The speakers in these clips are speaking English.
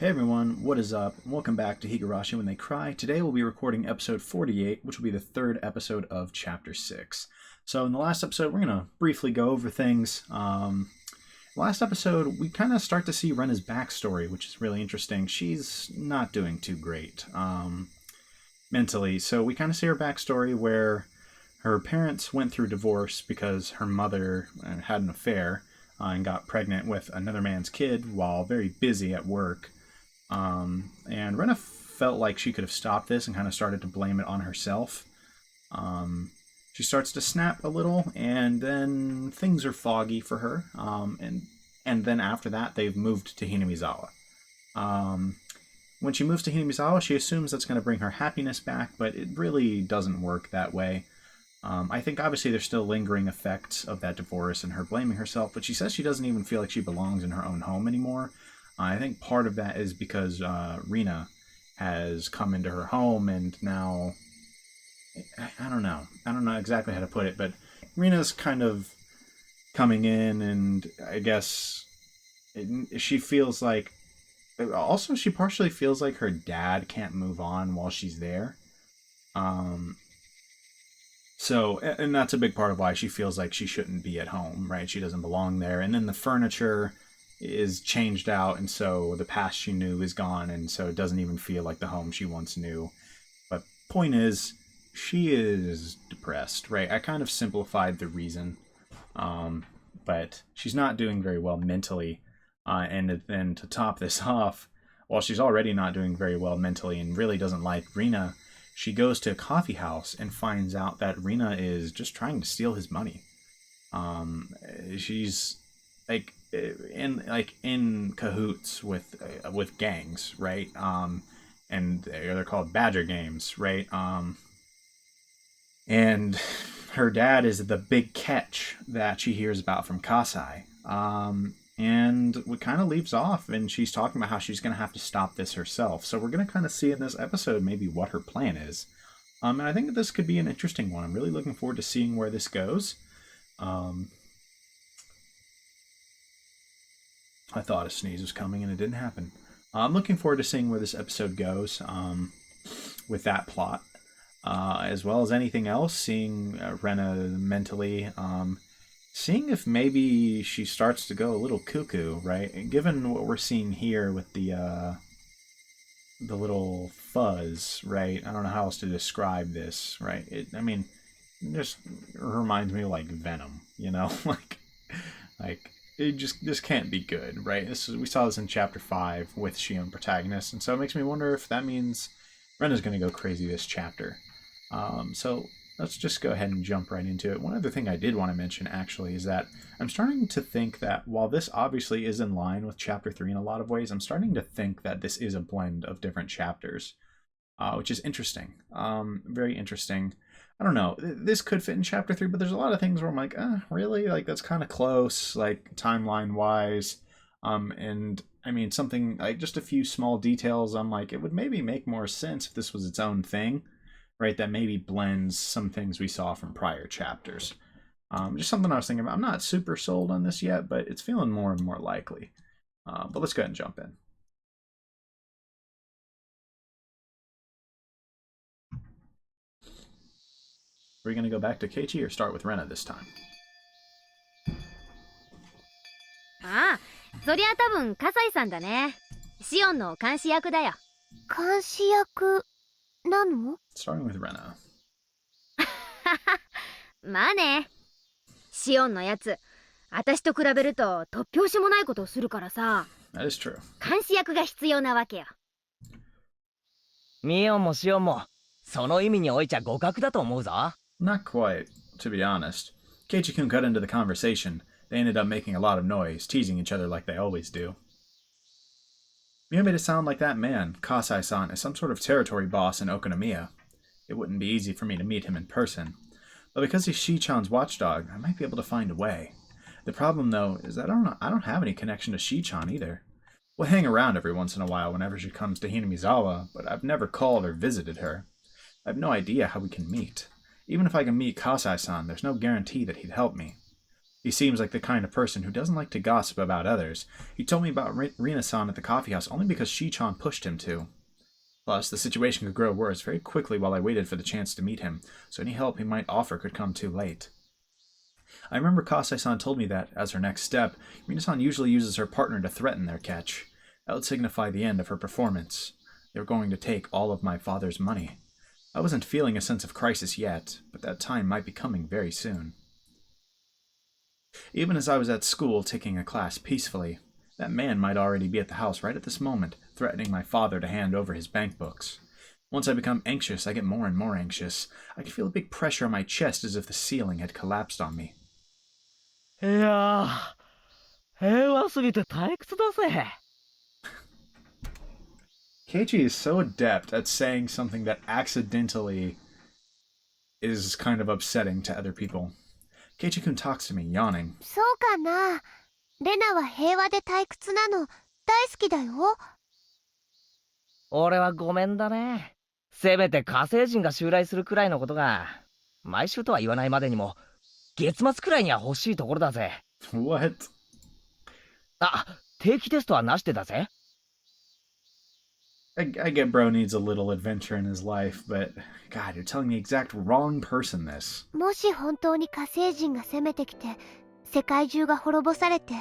Hey everyone, what is up? Welcome back to Higurashi When They Cry. Today we'll be recording episode 48, which will be the third episode of Chapter 6. So in the last episode, we're going to briefly go over things. Last episode, we kind of start to see Rena's backstory, which is really interesting. She's not doing too great mentally. So we kind of see her backstory where her parents went through divorce because her mother had an affair and got pregnant with another man's kid while very busy at work. And Rena felt like she could have stopped this and kind of started to blame it on herself. She starts to snap a little, and then things are foggy for her. And then after that, they've moved to Hinamizawa. When she moves to Hinamizawa, she assumes that's going to bring her happiness back, but it really doesn't work that way. I think obviously there's still lingering effects of that divorce and her blaming herself, but she says she doesn't even feel like she belongs in her own home anymore. I think part of that is because Rina has come into her home, and now I don't know. I don't know exactly how to put it, but Rina's kind of coming in, and I guess she feels like. Also, she partially feels like her dad can't move on while she's there. And that's a big part of why she feels like she shouldn't be at home, right? She doesn't belong there. And then the furniture is changed out, and so the past she knew is gone, and so it doesn't even feel like the home she once knew. But point is, she is depressed, right? I kind of simplified the reason, but she's not doing very well mentally. And then to top this off, while she's already not doing very well mentally and really doesn't like Rina, she goes to a coffee house and finds out that Rina is just trying to steal his money. She's in cahoots with gangs, right? And they're called Badger games, right? And her dad is the big catch that she hears about from Kasai. And it kind of leaves off, and she's talking about how she's going to have to stop this herself. So we're going to kind of see in this episode maybe what her plan is. And I think that this could be an interesting one. I'm really looking forward to seeing where this goes. I thought a sneeze was coming, and it didn't happen. I'm looking forward to seeing where this episode goes with that plot. As well as anything else, seeing Rena mentally, seeing if maybe she starts to go a little cuckoo, right? And given what we're seeing here with the little fuzz, right? I don't know how else to describe this, right? It just reminds me of like Venom, you know, like it just can't be good, right? We saw this in chapter 5 with Shion protagonist, and so it makes me wonder if that means Rena's going to go crazy this chapter. So let's just go ahead and jump right into it. One other thing I did want to mention, actually, is that I'm starting to think that while this obviously is in line with Chapter 3 in a lot of ways, I'm starting to think that this is a blend of different chapters, which is interesting. Very interesting. I don't know. This could fit in Chapter 3, but there's a lot of things where I'm like, really? Like, that's kind of close, like, timeline-wise. And, I mean, something, like, just a few small details, I'm like, it would maybe make more sense if this was its own thing. Right, that maybe blends some things we saw from prior chapters. Just something I was thinking about. I'm not super sold on this yet, but it's feeling more and more likely. But let's go ahead and jump in. Are we going to go back to Keiichi or start with Rena this time? ああ、そりゃ多分笠井さんだね。シオンの監視役だよ。監視役なの？ Starting with Rena. まあね。シオンのやつ、私と比べると突拍子もないことをするからさ。That is true. 監視役が必要なわけよ。ミオンもシオンもその意味においちゃ互角だと思うぞ。Not quite, to be honest. Keiichi-kun got into the conversation. They ended up making a lot of noise, teasing each other like they always do. Mio made it sound like that man, Kasai-san, is some sort of territory boss in Okonomiya. It wouldn't be easy for me to meet him in person. But because he's Shi-chan's watchdog, I might be able to find a way. The problem, though, is that I don't have any connection to Shi-chan either. We'll hang around every once in a while whenever she comes to Hinamizawa, but I've never called or visited her. I have no idea how we can meet. Even if I can meet Kasai-san, there's no guarantee that he'd help me. He seems like the kind of person who doesn't like to gossip about others. He told me about Rina-san at the coffee house only because Shi-chan pushed him to. Plus, the situation could grow worse very quickly while I waited for the chance to meet him, so any help he might offer could come too late. I remember Kasai-san told me that, as her next step, Rina-san usually uses her partner to threaten their catch. That would signify the end of her performance. They were going to take all of my father's money. I wasn't feeling a sense of crisis yet, but that time might be coming very soon. Even as I was at school taking a class peacefully, that man might already be at the house right at this moment, threatening my father to hand over his bank books. Once I become anxious, I get more and more anxious. I can feel a big pressure on my chest as if the ceiling had collapsed on me. いやー、平和すぎて退屈だぜ。Keiichi is so adept at saying something that accidentally is kind of upsetting to other people. Keiichi-kun talks to me, yawning. そうかな。レナは平和で退屈なの大好きだよ。俺はごめんだね。せめて火星人が襲来するくらいのことが、毎週とは言わないまでにも、月末くらいには欲しいところだぜ。What? あ、定期テストはなしでだぜ。I get bro needs a little adventure in his life, but God, you're telling the exact wrong person this. もし本当に火星人が攻めてきて世界中が滅ぼされて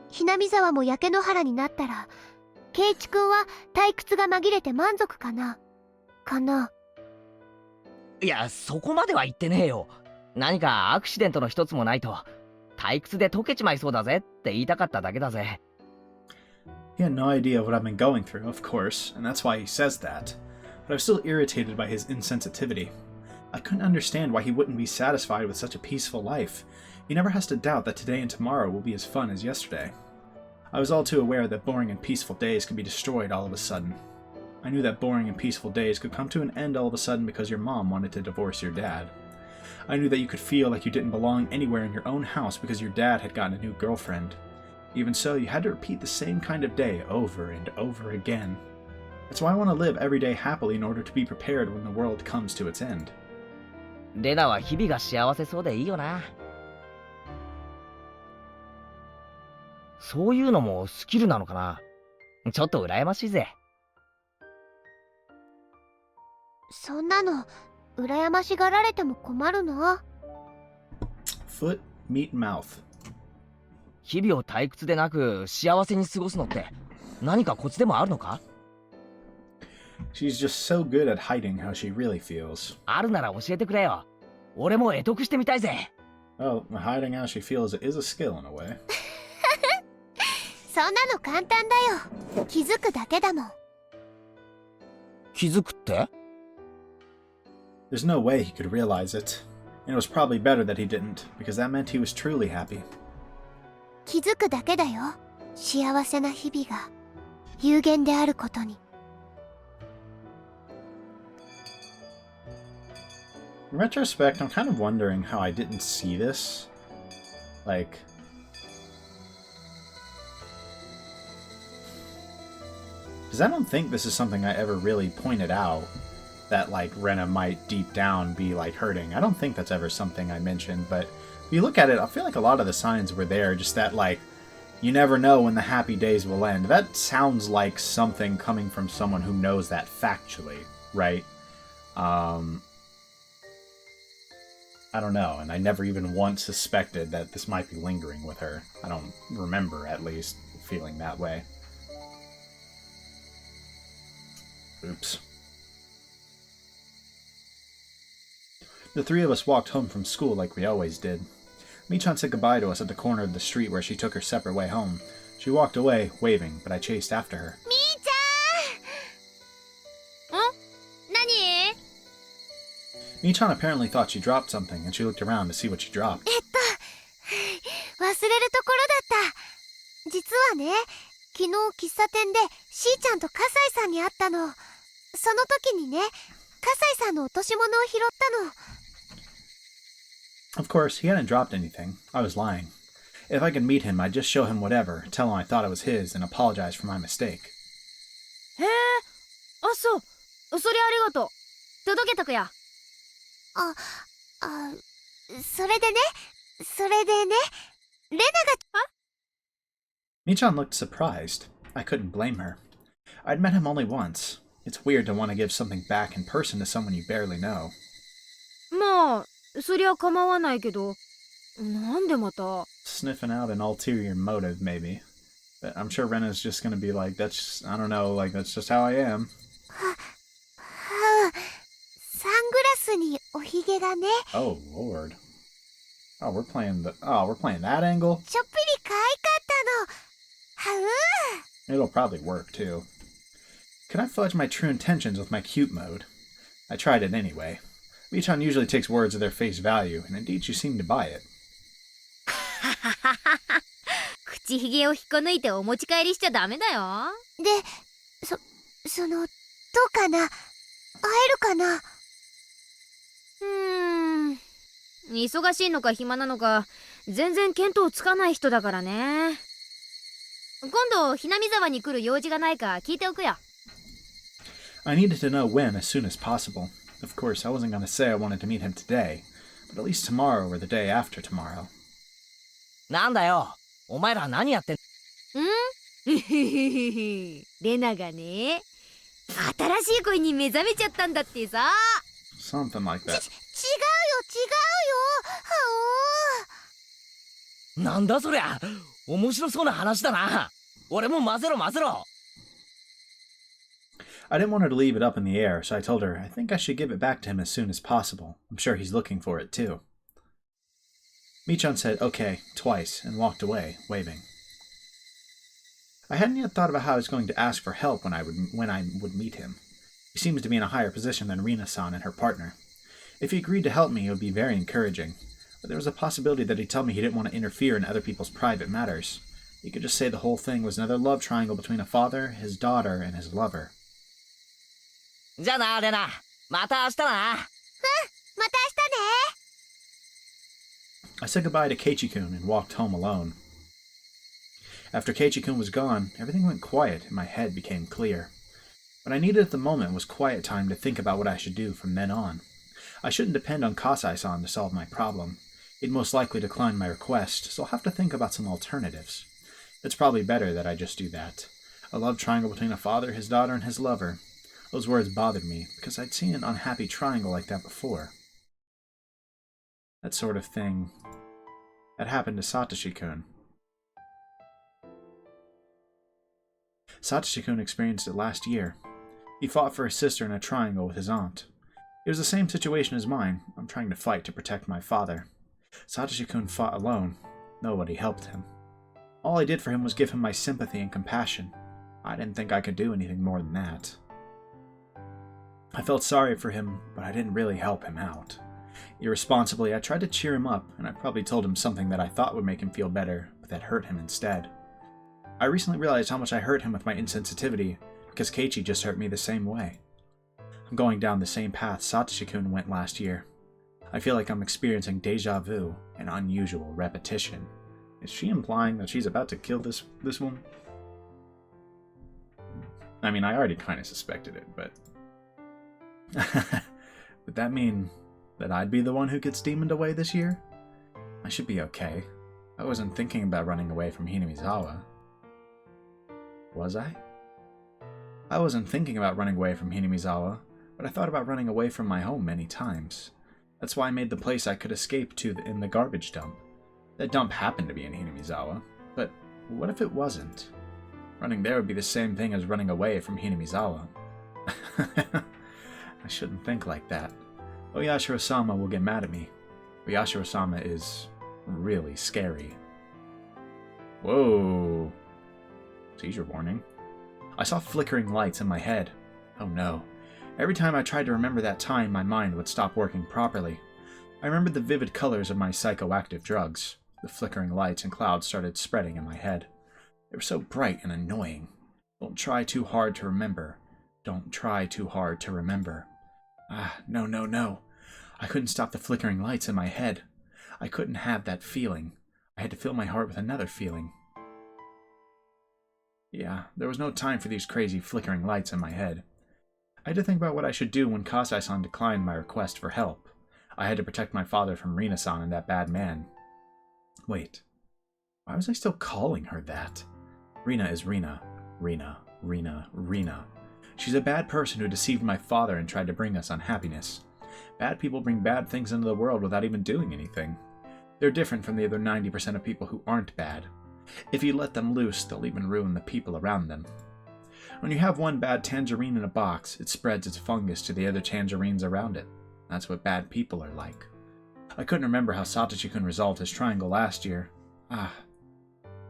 ひなみ沢も焼け野原になったらケイチ君は退屈が紛れて満足かな。いや、そこまでは言ってねえよ。何かアクシデントの一つもないと退屈で溶けちまいそうだぜって言いたかっただけだぜ。He had no idea what I've been going through, of course, and that's why he says that. But I was still irritated by his insensitivity. I couldn't understand why he wouldn't be satisfied with such a peaceful life. He never has to doubt that today and tomorrow will be as fun as yesterday. I was all too aware that boring and peaceful days could be destroyed all of a sudden. I knew that boring and peaceful days could come to an end all of a sudden because your mom wanted to divorce your dad. I knew that you could feel like you didn't belong anywhere in your own house because your dad had gotten a new girlfriend. Even so, you had to repeat the same kind of day over and over again. That's why I want to live every day happily in order to be prepared when the world comes to its end. レナは日々が幸せそうでいいよな。そういうのもスキルなのかな。ちょっと羨ましいぜ。そんなの羨ましがられても困るな。Foot, meat, mouth. 日々を退屈でなく幸せに過ごすのって何かコツでもあるのか？ She's just so good at hiding how she really feels. あるなら教えてくれよ。俺も得得してみたいぜ。Oh, hiding how she feels is a skill in a way. そんなの簡単だよ。気づくだけだもん。気づくって？ There's no way he could realize it. And it was probably better that he didn't, because that meant he was truly happy. 気づくだけだよ。幸せな日々が有限であることに。In retrospect, I'm kind of wondering how I didn't see this. Like... Because I don't think this is something I ever really pointed out, that, like, Rena might deep down be, like, hurting. I don't think that's ever something I mentioned, but if you look at it, I feel like a lot of the signs were there, just that, like, you never know when the happy days will end. That sounds like something coming from someone who knows that factually, right? I don't know, and I never even once suspected that this might be lingering with her. I don't remember, at least, feeling that way. Oops. The three of us walked home from school like we always did. Michan said goodbye to us at the corner of the street where she took her separate way home. She walked away, waving, but I chased after her. Michan apparently thought she dropped something, and she looked around to see what she dropped. 忘れるところだった。実はね、昨日喫茶店でしーちゃんと笠井さんに会ったの。その時にね、笠井さんの落とし物を拾ったの。Of course, he hadn't dropped anything. I was lying. If I could meet him, I'd just show him whatever, tell him I thought it was his, and apologize for my mistake. へえ、あ、そう。それありがとう。届けとくよ。それでね、レナが、Michan looked surprised. I couldn't blame her. I'd met him only once. It's weird to want to give something back in person to someone you barely know. まあ、そりゃ構わないけど、なんでまた。Sniffing out an ulterior motive, maybe. But I'm sure Rena's just gonna be like, that's, I don't know, like, that's just how I am. サングラスにおひげがね。 Oh, Lord. Oh, we're playing that angle? ちょっぴり可愛かったの。It'll probably work, too. Can I fudge my true intentions with my cute mode? I tried it anyway. Michan usually takes words at their face value, and indeed she seemed to buy it. 口ひげを引っこ抜いてお持ち帰りしちゃダメだよ。で、その、どうかな、会えるかな。忙しいのか暇なのか、全然見当つかない人だからね。今度、ひなみ沢に来る用事がないか聞いておくよ。I needed to know when as soon as possible. Of course, I wasn't going to say I wanted to meet him today, but at least tomorrow or the day after tomorrow. なんだよ、お前ら何やってんレナがね、新しい恋に目覚めちゃったんだってさ。Something like that. 違うよ。なんだそりゃ、面白そうな話だな。俺も混ぜろ。 I didn't want her to leave it up in the air, so I told her I think I should give it back to him as soon as possible. I'm sure he's looking for it, too. Michan said okay twice and walked away, waving. I hadn't yet thought about how I was going to ask for help when I would meet him. He seems to be in a higher position than Rina-san and her partner. If he agreed to help me, it would be very encouraging, but there was a possibility that he'd tell me he didn't want to interfere in other people's private matters. He could just say the whole thing was another love triangle between a father, his daughter, and his lover. じゃあな、レナ。また明日だな。また明日ね。 I said goodbye to Keiichi-kun and walked home alone. After Keiichi-kun was gone, everything went quiet and my head became clear. What I needed at the moment was quiet time to think about what I should do from then on. I shouldn't depend on Kasai-san to solve my problem. He'd most likely decline my request, so I'll have to think about some alternatives. It's probably better that I just do that. A love triangle between a father, his daughter, and his lover. Those words bothered me, because I'd seen an unhappy triangle like that before. That sort of thing had happened to Satoshi-kun. Satoshi-kun experienced it last year. He fought for his sister in a triangle with his aunt. It was the same situation as mine. I'm trying to fight to protect my father. Satoshi-kun fought alone. Nobody helped him. All I did for him was give him my sympathy and compassion. I didn't think I could do anything more than that. I felt sorry for him, but I didn't really help him out. Irresponsibly, I tried to cheer him up, and I probably told him something that I thought would make him feel better, but that hurt him instead. I recently realized how much I hurt him with my insensitivity, because Keiichi just hurt me the same way. I'm going down the same path Satoshi-kun went last year. I feel like I'm experiencing deja vu, an unusual repetition. Is she implying that she's about to kill this one? I mean, I already kind of suspected it, but... Would that mean that I'd be the one who gets demoned away this year? I should be okay. I wasn't thinking about running away from Hinamizawa. Was I? I wasn't thinking about running away from Hinamizawa, but I thought about running away from my home many times. That's why I made the place I could escape to in the garbage dump. That dump happened to be in Hinamizawa, but what if it wasn't? Running there would be the same thing as running away from Hinamizawa. I shouldn't think like that. Oyashiro-sama will get mad at me. Oyashiro-sama is really scary. Whoa. Seizure warning. I saw flickering lights in my head. Oh no. Every time I tried to remember that time, my mind would stop working properly. I remembered the vivid colors of my psychoactive drugs. The flickering lights and clouds started spreading in my head. They were so bright and annoying. Don't try too hard to remember. Don't try too hard to remember. No. I couldn't stop the flickering lights in my head. I couldn't have that feeling. I had to fill my heart with another feeling. Yeah, there was no time for these crazy flickering lights in my head. I had to think about what I should do when Kasai-san declined my request for help. I had to protect my father from Rina-san and that bad man. Wait, Why was I still calling her that? Rina is Rina. Rina, Rina, Rina. She's a bad person who deceived my father and tried to bring us unhappiness. Bad people bring bad things into the world without even doing anything. They're different from the other 90% of people who aren't bad. If you let them loose, they'll even ruin the people around them. When you have one bad tangerine in a box, it spreads its fungus to the other tangerines around it. That's what bad people are like. I couldn't remember how Satoshi-kun resolved his triangle last year. But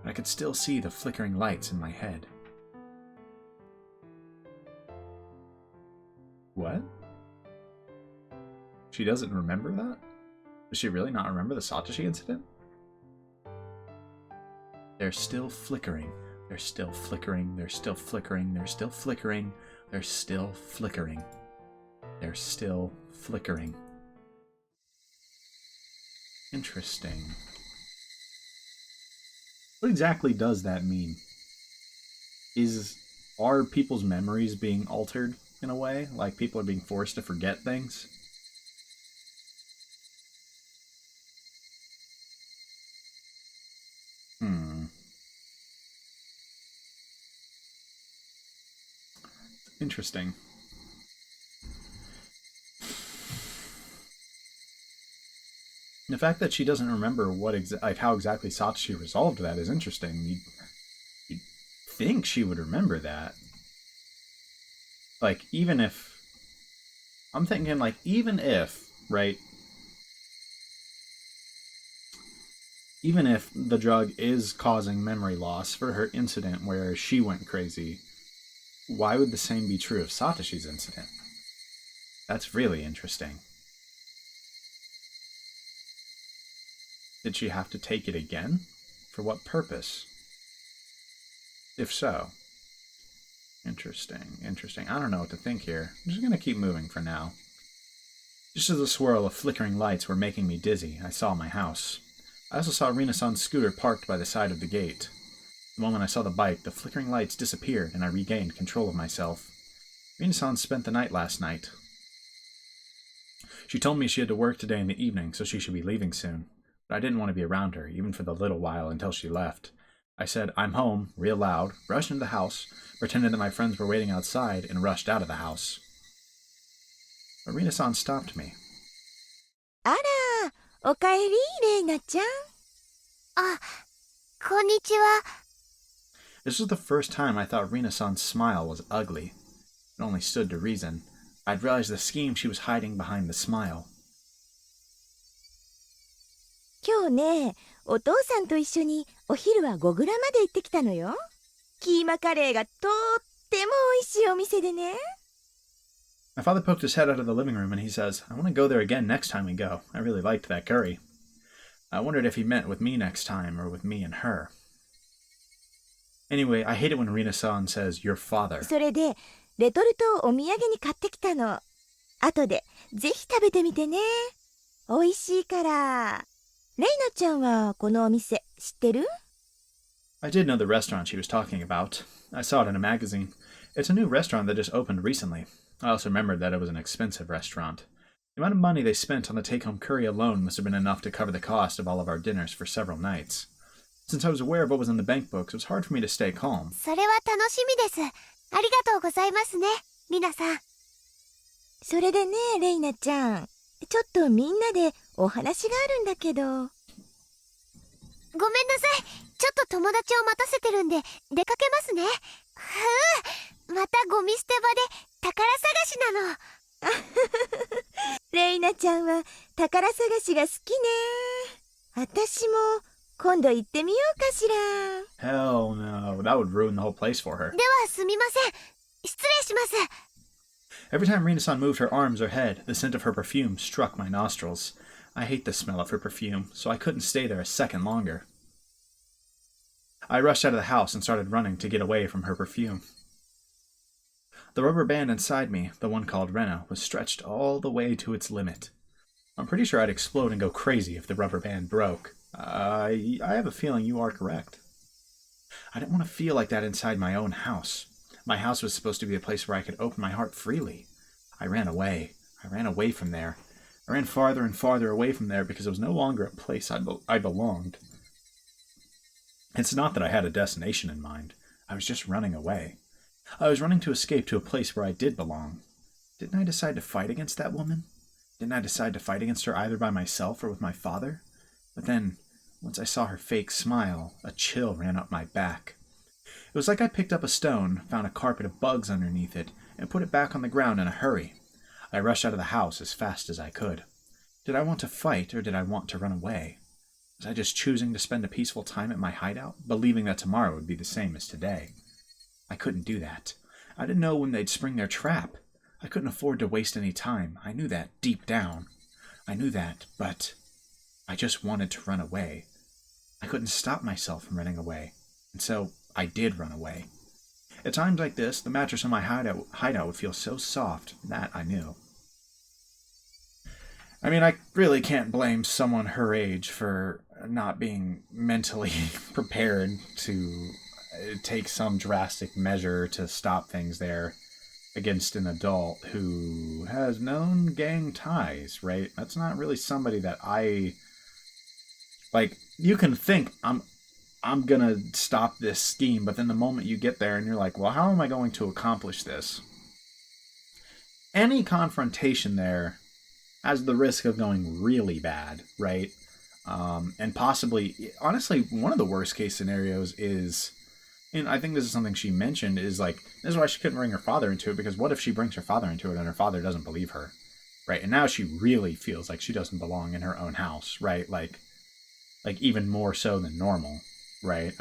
I could still see the flickering lights in my head. What? She doesn't remember that? Does she really not remember the Satoshi incident? They're still flickering. They're still flickering. They're still flickering. They're still flickering. They're still flickering. They're still flickering. Interesting. What exactly does that mean? Are people's memories being altered in a way? Like people are being forced to forget things? Interesting. The fact that she doesn't remember how exactly Satoshi resolved that is interesting. You'd think she would remember that. Like, even if... I'm thinking, like, even if, right? Even if the drug is causing memory loss for her incident where she went crazy, why would the same be true of Satoshi's incident? That's really interesting. Did she have to take it again? For what purpose? If so. Interesting, interesting. I don't know what to think here. I'm just going to keep moving for now. Just as a swirl of flickering lights were making me dizzy, I saw my house. I also saw Rina-san's scooter parked by the side of the gate. The moment I saw the bike, the flickering lights disappeared and I regained control of myself. Rina-san spent the night last night. She told me she had to work today in the evening, so she should be leaving soon. But I didn't want to be around her, even for the little while until she left. I said, "I'm home," real loud, rushed into the house, pretended that my friends were waiting outside, and rushed out of the house. But Rina-san stopped me. あら、おかえり、レイナちゃん。あ、こんにちは。 This was the first time I thought Rina-san's smile was ugly. It only stood to reason. I'd realized the scheme she was hiding behind the smile. 今日ね、お父さんと一緒にお昼は5グラまで行ってきたのよ。キーマカレーがとっても美味しいお店でね。 My father poked his head out of the living room and he says, "I want to go there again next time we go. I really liked that curry." I wondered if he meant with me next time or with me and her. Anyway, I hate it when Rina-san says, "your father." それで、レトルトをお土産に買ってきたの。後でぜひ食べてみてね。美味しいから。レイナちゃんはこのお店知ってる？ I did know the restaurant she was talking about. I saw it in a magazine. It's a new restaurant that just opened recently. I also remembered that it was an expensive restaurant. The amount of money they spent on the take-home curry alone must have been enough to cover the cost of all of our dinners for several nights. Since I was aware of what was in the bank books, it was hard for me to stay calm. それは楽しみです。ありがとうございますね、リナさん。それでね、レイナちゃん。ちょっとみんなでお話があるんだけど。ごめんなさい。ちょっと友達を待たせてるんで出かけますね。またゴミ捨て場で宝探しなの。レイナちゃんは宝探しが好きね。私も今度行ってみようかしら。 Hell no, that would ruin the whole place for her. ではすみません。失礼します。 Every time Rina-san moved her arms or head, the scent of her perfume struck my nostrils. I hate the smell of her perfume, so I couldn't stay there a second longer. I rushed out of the house and started running to get away from her perfume. The rubber band inside me, the one called Rina, was stretched all the way to its limit. I'm pretty sure I'd explode and go crazy if the rubber band broke. I have a feeling you are correct. I didn't want to feel like that inside my own house. My house was supposed to be a place where I could open my heart freely. I ran away. I ran away from there. I ran farther and farther away from there because it was no longer a place I belonged. It's not that I had a destination in mind. I was just running away. I was running to escape to a place where I did belong. Didn't I decide to fight against that woman? Didn't I decide to fight against her either by myself or with my father? But then, once I saw her fake smile, a chill ran up my back. It was like I picked up a stone, found a carpet of bugs underneath it, and put it back on the ground in a hurry. I rushed out of the house as fast as I could. Did I want to fight, or did I want to run away? Was I just choosing to spend a peaceful time at my hideout, believing that tomorrow would be the same as today? I couldn't do that. I didn't know when they'd spring their trap. I couldn't afford to waste any time. I knew that deep down. I knew that, but I just wanted to run away. I couldn't stop myself from running away, and so I did run away. At times like this, the mattress on my hideout would feel so soft, that I knew. I mean, I really can't blame someone her age for not being mentally prepared to take some drastic measure to stop things there against an adult who has known gang ties, right? That's not really somebody that I... Like, you can think, I'm gonna stop this scheme, but then the moment you get there and you're like, well, how am I going to accomplish this? Any confrontation there has the risk of going really bad, right? And possibly, honestly, one of the worst case scenarios is, and I think this is something she mentioned, is like, this is why she couldn't bring her father into it, because what if she brings her father into it and her father doesn't believe her, right? And now she really feels like she doesn't belong in her own house, right? Like even more so than normal, right?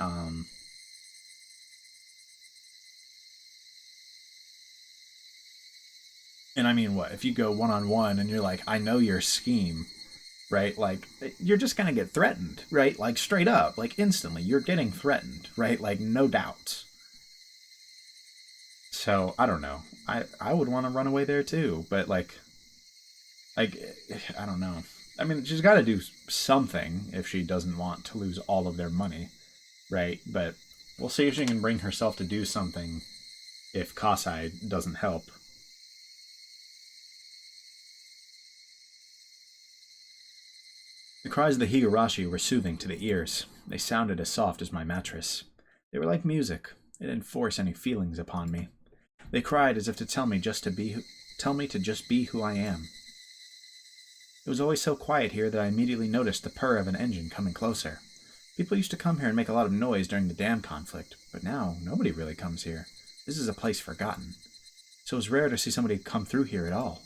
And I mean, what if you go one-on-one and you're like, I know your scheme, right? Like, you're just gonna get threatened, right? Like, straight up, like, instantly, you're getting threatened, right? Like, no doubt. So, I don't know. I would want to run away there too, but like, I don't know. I mean, she's got to do something if she doesn't want to lose all of their money, right? But we'll see if she can bring herself to do something if Kasai doesn't help. The cries of the Higurashi were soothing to the ears. They sounded as soft as my mattress. They were like music. They didn't force any feelings upon me. They cried as if to tell me to just be who I am. It was always so quiet here that I immediately noticed the purr of an engine coming closer. People used to come here and make a lot of noise during the dam conflict, but now nobody really comes here. This is a place forgotten. So it was rare to see somebody come through here at all.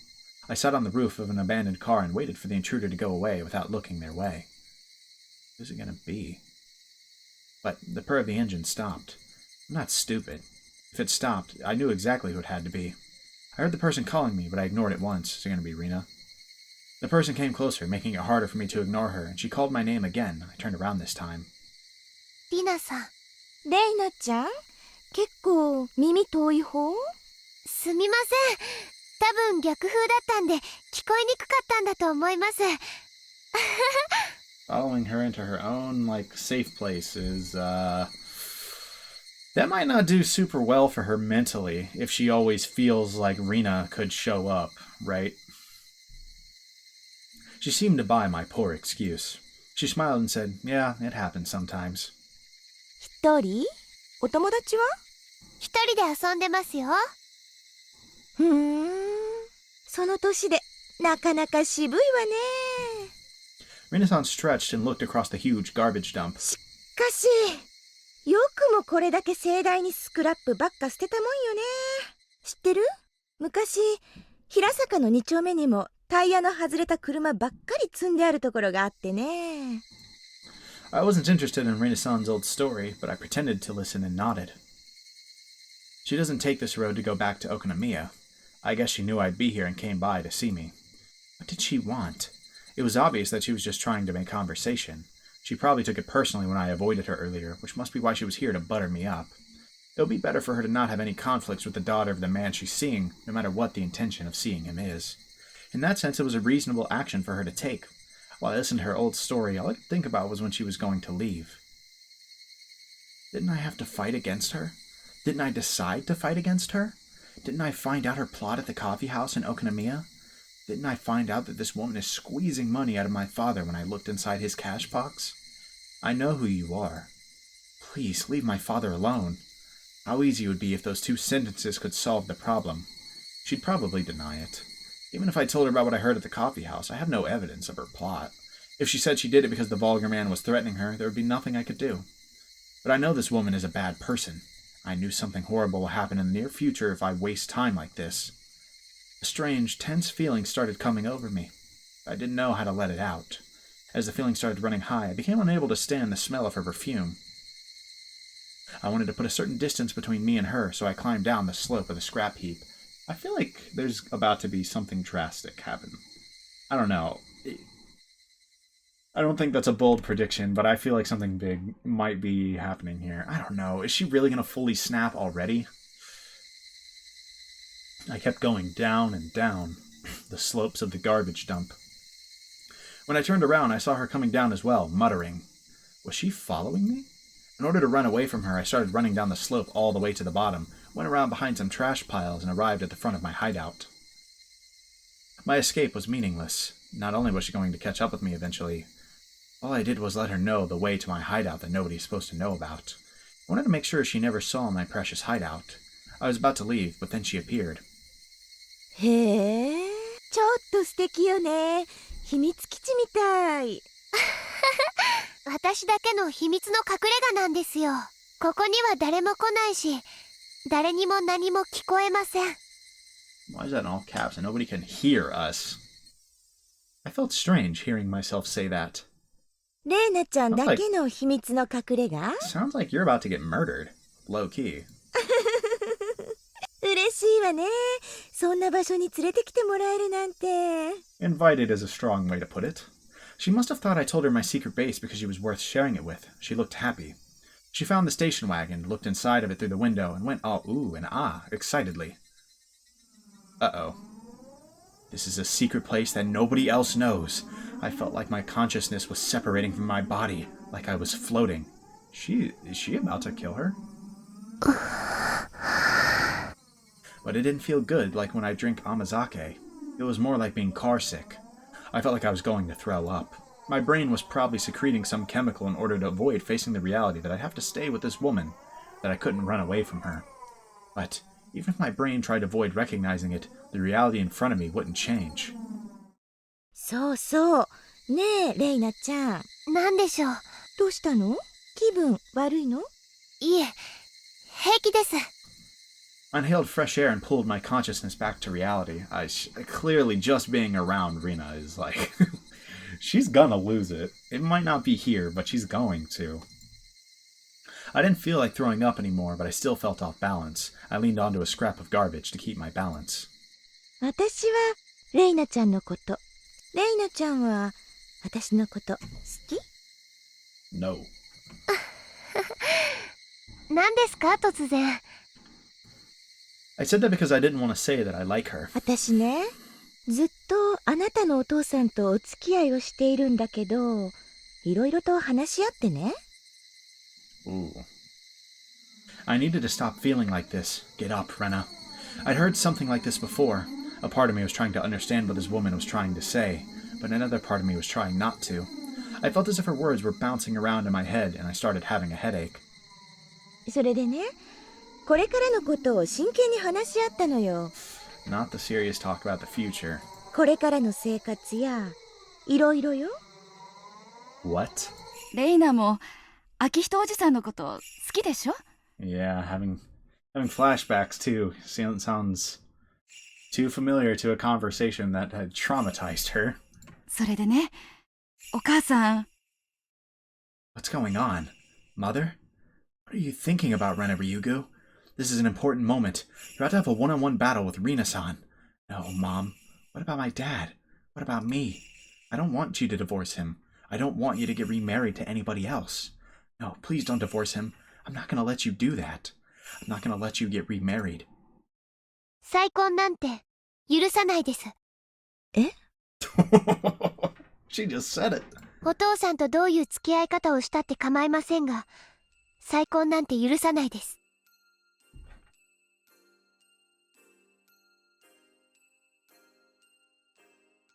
I sat on the roof of an abandoned car and waited for the intruder to go away without looking their way. Who's it going to be? But the purr of the engine stopped. I'm not stupid. If it stopped, I knew exactly who it had to be. I heard the person calling me, but I ignored it once. Is it going to be Rina? The person came closer, making it harder for me to ignore her, and she called my name again. I turned around this time. Rina さん。レイナちゃん、結構耳遠い方？すみません。多分逆風だったんで聞こえにくかったんだと思います。Following her into her own, safe place is, that might not do super well for her mentally if she always feels like Rina could show up, right? She seemed to buy my poor excuse. She smiled and said, yeah, it happens sometimes. 一人？お友達は？一人で遊んでますよ。その年でなかなか渋いわね。Rina-san stretched and looked across the huge garbage dump. しかし、よくもこれだけ盛大にスクラップばっか捨てたもんよね。知ってる？昔、平坂の2丁目にもタイヤの外れた車ばっかり積んであるところがあってね。I wasn't interested in Rina-san's old story, but I pretended to listen and nodded. She doesn't take this road to go back to Okonomiya. I guess she knew I'd be here and came by to see me. What did she want? It was obvious that she was just trying to make conversation. She probably took it personally when I avoided her earlier, which must be why she was here to butter me up. It would be better for her to not have any conflicts with the daughter of the man she's seeing, no matter what the intention of seeing him is. In that sense, it was a reasonable action for her to take. While I listened to her old story, all I could think about was when she was going to leave. Didn't I have to fight against her? Didn't I decide to fight against her? Didn't I find out her plot at the coffee house in Okonomiya? Didn't I find out that this woman is squeezing money out of my father when I looked inside his cash box? I know who you are. Please, leave my father alone. How easy it would be if those 2 sentences could solve the problem. She'd probably deny it. Even if I told her about what I heard at the coffee house, I have no evidence of her plot. If she said she did it because the vulgar man was threatening her, there would be nothing I could do. But I know this woman is a bad person. I knew something horrible will happen in the near future if I waste time like this. A strange, tense feeling started coming over me. I didn't know how to let it out. As the feeling started running high, I became unable to stand the smell of her perfume. I wanted to put a certain distance between me and her, so I climbed down the slope of the scrap heap. I feel like there's about to be something drastic happen. I don't know. I don't think that's a bold prediction, but I feel like something big might be happening here. I don't know. Is she really going to fully snap already? I kept going down and down the slopes of the garbage dump. When I turned around, I saw her coming down as well, muttering. Was she following me? In order to run away from her, I started running down the slope all the way to the bottom, went around behind some trash piles, and arrived at the front of my hideout. My escape was meaningless. Not only was she going to catch up with me eventually, all I did was let her know the way to my hideout that nobody's supposed to know about. I wanted to make sure she never saw my precious hideout. I was about to leave, but then she appeared. へえ、ちょっと素敵よね。秘密基地みたい。私だけの秘密の隠れ家なんですよ。ここには誰も来ないし、誰にも何も聞こえません。Why is that in all caps and nobody can hear us? I felt strange hearing myself say that. レイナちゃんだけの秘密の隠れ家？ Sounds like you're about to get murdered. Low key. 嬉しいわね。そんな場所に連れてきてもらえるなんて。Invited is a strong way to put it. She must have thought I told her my secret base because she was worth sharing it with. She looked happy. She found the station wagon, looked inside of it through the window, and went all ooh and ah excitedly. Uh-oh. This is a secret place that nobody else knows. I felt like my consciousness was separating from my body, like I was floating. Is she about to kill her? But it didn't feel good like when I drink amazake. It was more like being car sick. I felt like I was going to throw up. My brain was probably secreting some chemical in order to avoid facing the reality that I'd have to stay with this woman, that I couldn't run away from her. But even if my brain tried to avoid recognizing it, the reality in front of me wouldn't change. そうそう。ねえ、レイナちゃん。なんでしょう。どうしたの？気分悪いの？いえ、平気です。I inhaled fresh air and pulled my consciousness back to reality. Clearly just being around Rina is like... she's gonna lose it. It might not be here, but she's going to. I didn't feel like throwing up anymore, but I still felt off balance. I leaned onto a scrap of garbage to keep my balance. 私はレイナちゃんのこと。レイナちゃんは私のこと好き？ No. 何ですか突然。I said that because I didn't want to say that I like her. 私ね、ずっとあなたのお父さんとお付き合いをしているんだけど、いろいろと話し合ってね。Ooh. I needed to stop feeling like this. Get up, Rena. I'd heard something like this before. A part of me was trying to understand what this woman was trying to say, but another part of me was trying not to. I felt as if her words were bouncing around in my head, and I started having a headache. それでね、これからのことを真剣に話し合ったのよ。Not the serious talk about the future. これからの生活や、いろいろよ。What? レイナも秋人おじさんのこと好きでしょ？ Yeah, having flashbacks too. Sounds too familiar to a conversation that had traumatized her. それでね、お母さん。What's going on? Mother? What are you thinking about, Rena Ryugu? This is an important moment. You're about to have a one-on-one battle with Rina-san. No, Mom. What about my dad? What about me? I don't want you to divorce him. I don't want you to get remarried to anybody else. No, please don't divorce him. I'm not going to let you do that. I'm not going to let you get remarried. 再婚なんて許さないです。え？ She just said it. お父さんとどういう付き合い方をしたって構いませんが、再婚なんて許さないです。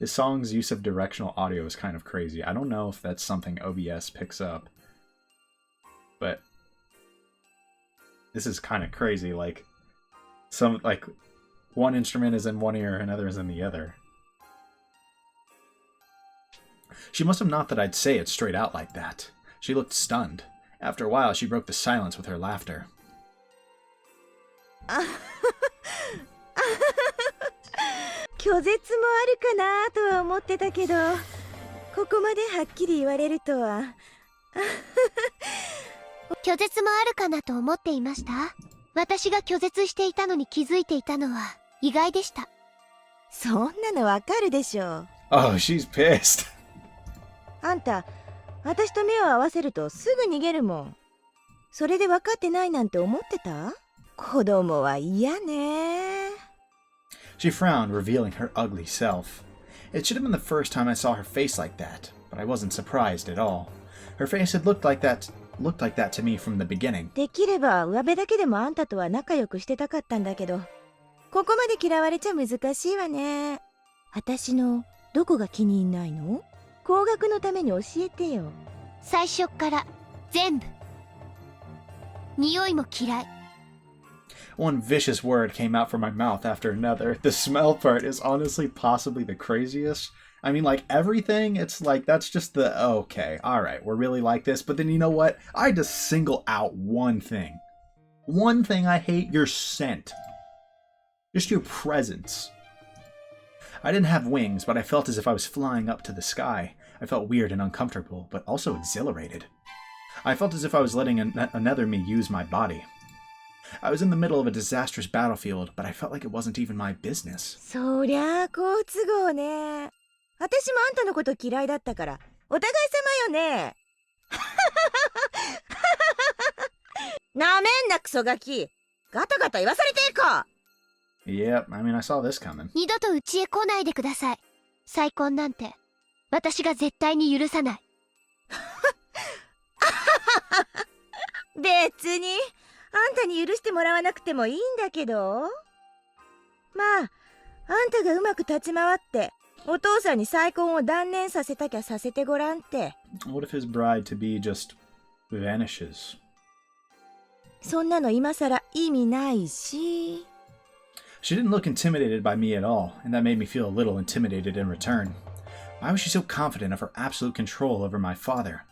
This song's use of directional audio is kind of crazy. I don't know if that's something OBS picks up. But this is kind of crazy. Like, some, like, one instrument is in one ear, another is in the other. She must have not that I'd say it straight out like that. She looked stunned. After a while, she broke the silence with her laughter. 拒絶もあるかなとは思ってたけど、ここまではっきり言われるとは。拒絶もあるかなと思っていました。私が拒絶していたのに気づいていたのは意外でした。そんなのわかるでしょ。Oh, she's pissed. あんた、私と目を合わせるとすぐ逃げるもん。それで分かってないなんて思ってた？子供は嫌ね。She frowned, revealing her ugly self. It should have been the first time I saw her face like that, but I wasn't surprised at all. Her face had looked like that to me from the beginning. できれば上辺だけでもあんたとは仲良くしてたかったんだけど、ここまで嫌われちゃ難しいわね。私のどこが気に入んないの？高額のために教えてよ。最初っから全部。匂いも嫌い。One vicious word came out from my mouth after another. The smell part is honestly possibly the craziest. I mean, like, everything, it's like, that's just the, okay, alright, we're really like this. But then, you know what? I had to single out one thing. One thing I hate, your scent. Just your presence. I didn't have wings, but I felt as if I was flying up to the sky. I felt weird and uncomfortable, but also exhilarated. I felt as if I was letting another me use my body. I was in the middle of a disastrous battlefield, but I felt like it wasn't even my business. そりゃあ好都合ね。私もあんたのこと嫌いだったから、お互い様よね。なめんなクソガキ。ガタガタ言わされていいか。Yep, I mean, I saw this coming. 二度と家へ来ないでください。再婚なんて私が絶対に許さない。別にあんたに許してもらわなくてもいいんだけど。まあ、あんたがうまく立ち回ってお父さんに再婚を断念させたきゃさせてごらんって。 What if his bride-to-be just vanishes? そんなの今さら意味ないし。 She didn't look intimidated by me at all, and that made me feel a little intimidated in return. Why was she so confident of her absolute control over my father?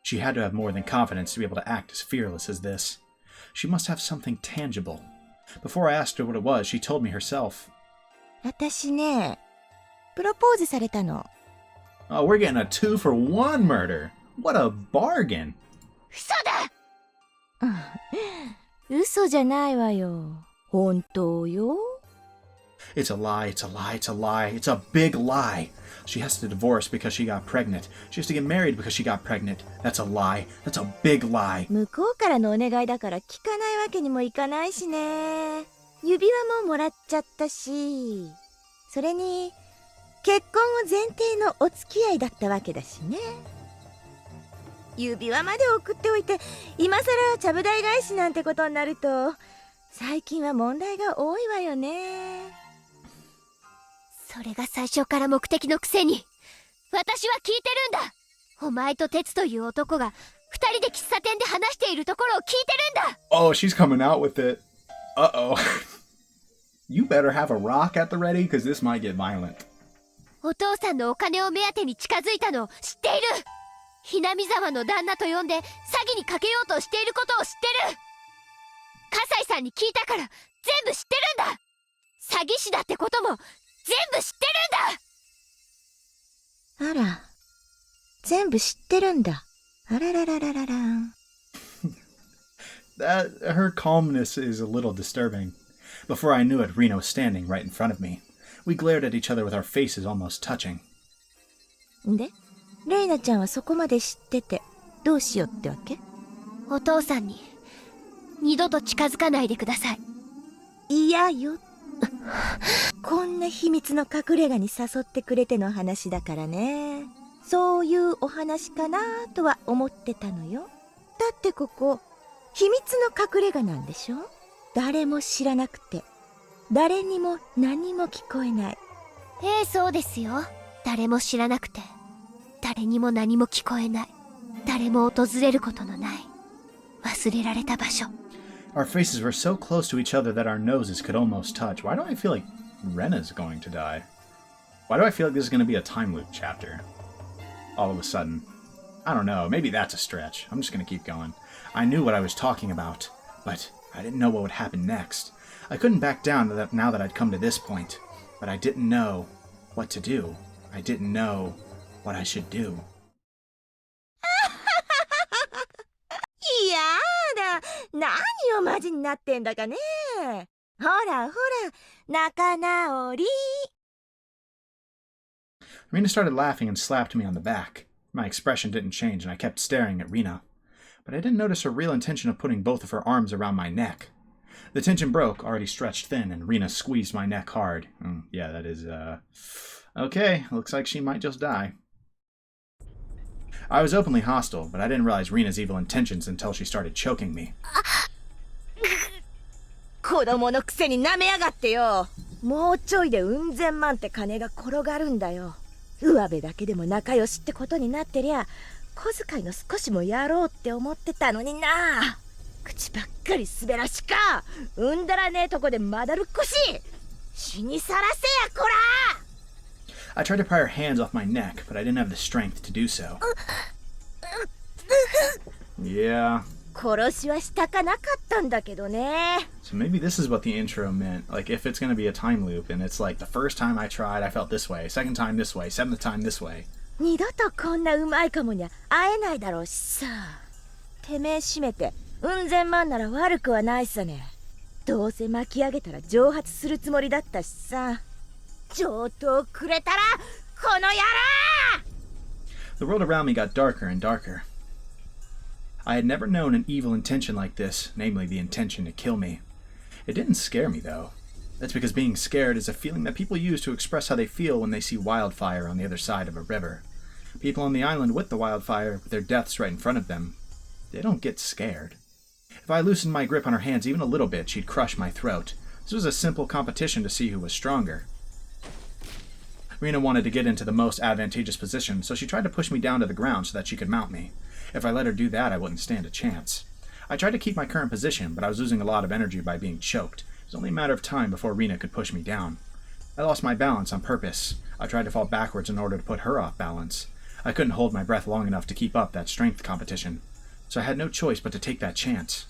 She had to have more than confidence to be able to act as fearless as this. She must have something tangible. Before I asked her what it was, she told me herself. 私ね、プロポーズされたの。 Oh, we're getting a 2-for-1 murder. What a bargain. 嘘だ。嘘じゃないわよ。本当よ。It's a lie, it's a lie, it's a lie. It's a big lie. She has to divorce because she got pregnant. She has to get married because she got pregnant. That's a lie. That's a big lie. 向こうからのお願いだから聞かないわけにもいかないしね。指輪ももらっちゃったし。それに、結婚を前提のお付き合いだったわけだしね。指輪まで送っておいて、今さらちゃぶ台返しなんてことになると、最近は問題が多いわよね。それが最初から目的のくせに私は聞いてるんだ。お前と鉄という男が二人で喫茶店で話しているところを聞いてるんだ。 Oh, she's coming out with it. Uh-oh. You better have a rock at the ready, because this might get violent. お父さんのお金を目当てに近づいたのを知っている。ひなみ沢の旦那と呼んで詐欺にかけようとしていることを知ってる。葛西さんに聞いたから全部知ってるんだ。詐欺師だってことも全部知ってるんだ。あら、全部知ってるんだ。あらららららら。Her calmness is a little disturbing. Before I knew it, Rina was standing right in front of me. We glared at each other with our faces almost touching. で、レイナちゃんはそこまで知っててどうしようってわけ？お父さんに二度と近づかないでください。嫌よ。こんな秘密の隠れ家に誘ってくれての話だからね。そういうお話かなとは思ってたのよ。だってここ秘密の隠れ家なんでしょ？誰も知らなくて誰にも何も聞こえない。ええ、そうですよ。誰も知らなくて誰にも何も聞こえない。誰も訪れることのない忘れられた場所。Our faces were so close to each other that our noses could almost touch. Why do I feel like Rena's going to die? Why do I feel like this is going to be a time loop chapter? All of a sudden. I don't know, maybe that's a stretch. I'm just going to keep going. I knew what I was talking about, but I didn't know what would happen next. I couldn't back down now that I'd come to this point, but I didn't know what to do. I didn't know what I should do. やだ、何をマジになってんだかね。ほらほら、仲直り。 Rina started laughing and slapped me on the back. My expression didn't change and I kept staring at Rina. But I didn't notice her real intention of putting both of her arms around my neck. The tension broke, already stretched thin, and Rina squeezed my neck hard. Yeah, that is, okay, looks like she might just die. I was openly hostile, but I didn't realize Rina's evil intentions until she started choking me. 子供のくせに舐めやがってよ。もうちょいでうん千万って金が転がるんだよ。上辺だけでも仲良しってことになってりゃ、小遣いの少しもやろうって思ってたのにな。口ばっかり滑らしか。うんだらねえとこでまだるっこし。死にさらせやこら。 I tried to pry her hands off my neck, but I didn't have the strength to do so. Yeah. 殺しはしたかなかったんだけどね。 So maybe this is what the intro meant. Like, if it's going to be a time loop, and it's like, the first time I tried, I felt this way. Second time this way. Seventh time this way. 二度とこんなうまいかもにゃ会えないだろうしさ。てめえ閉めて、うん千万なら悪くはないさね。どうせ巻き上げたら蒸発するつもりだったしさ。上等くれたら、この野郎！ The world around me got darker and darker. I had never known an evil intention like this, namely the intention to kill me. It didn't scare me, though. That's because being scared is a feeling that people use to express how they feel when they see wildfire on the other side of a river. People on the island with the wildfire, with their deaths right in front of them, they don't get scared. If I loosened my grip on her hands even a little bit, she'd crush my throat. This was a simple competition to see who was stronger. Rina wanted to get into the most advantageous position, so she tried to push me down to the ground so that she could mount me. If I let her do that, I wouldn't stand a chance. I tried to keep my current position, but I was losing a lot of energy by being choked. It was only a matter of time before Rina could push me down. I lost my balance on purpose. I tried to fall backwards in order to put her off balance. I couldn't hold my breath long enough to keep up that strength competition, so I had no choice but to take that chance.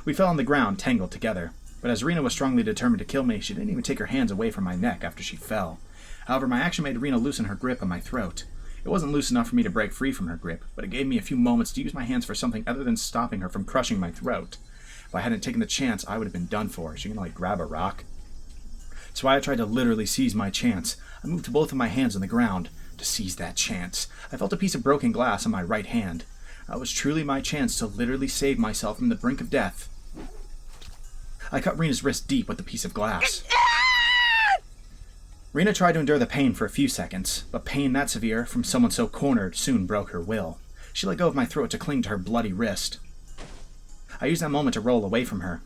We fell on the ground, tangled together. But as Rina was strongly determined to kill me, she didn't even take her hands away from my neck after she fell. However, my action made Rina loosen her grip on my throat. It wasn't loose enough for me to break free from her grip, but it gave me a few moments to use my hands for something other than stopping her from crushing my throat. If I hadn't taken the chance, I would have been done for. Is she gonna, grab a rock? So I tried to literally seize my chance. I moved both of my hands on the ground to seize that chance. I felt a piece of broken glass on my right hand. That was truly my chance to literally save myself from the brink of death. I cut Rina's wrist deep with the piece of glass. Rina tried to endure the pain for a few seconds, but pain that severe from someone so cornered soon broke her will. She let go of my throat to cling to her bloody wrist. I used that moment to roll away from her.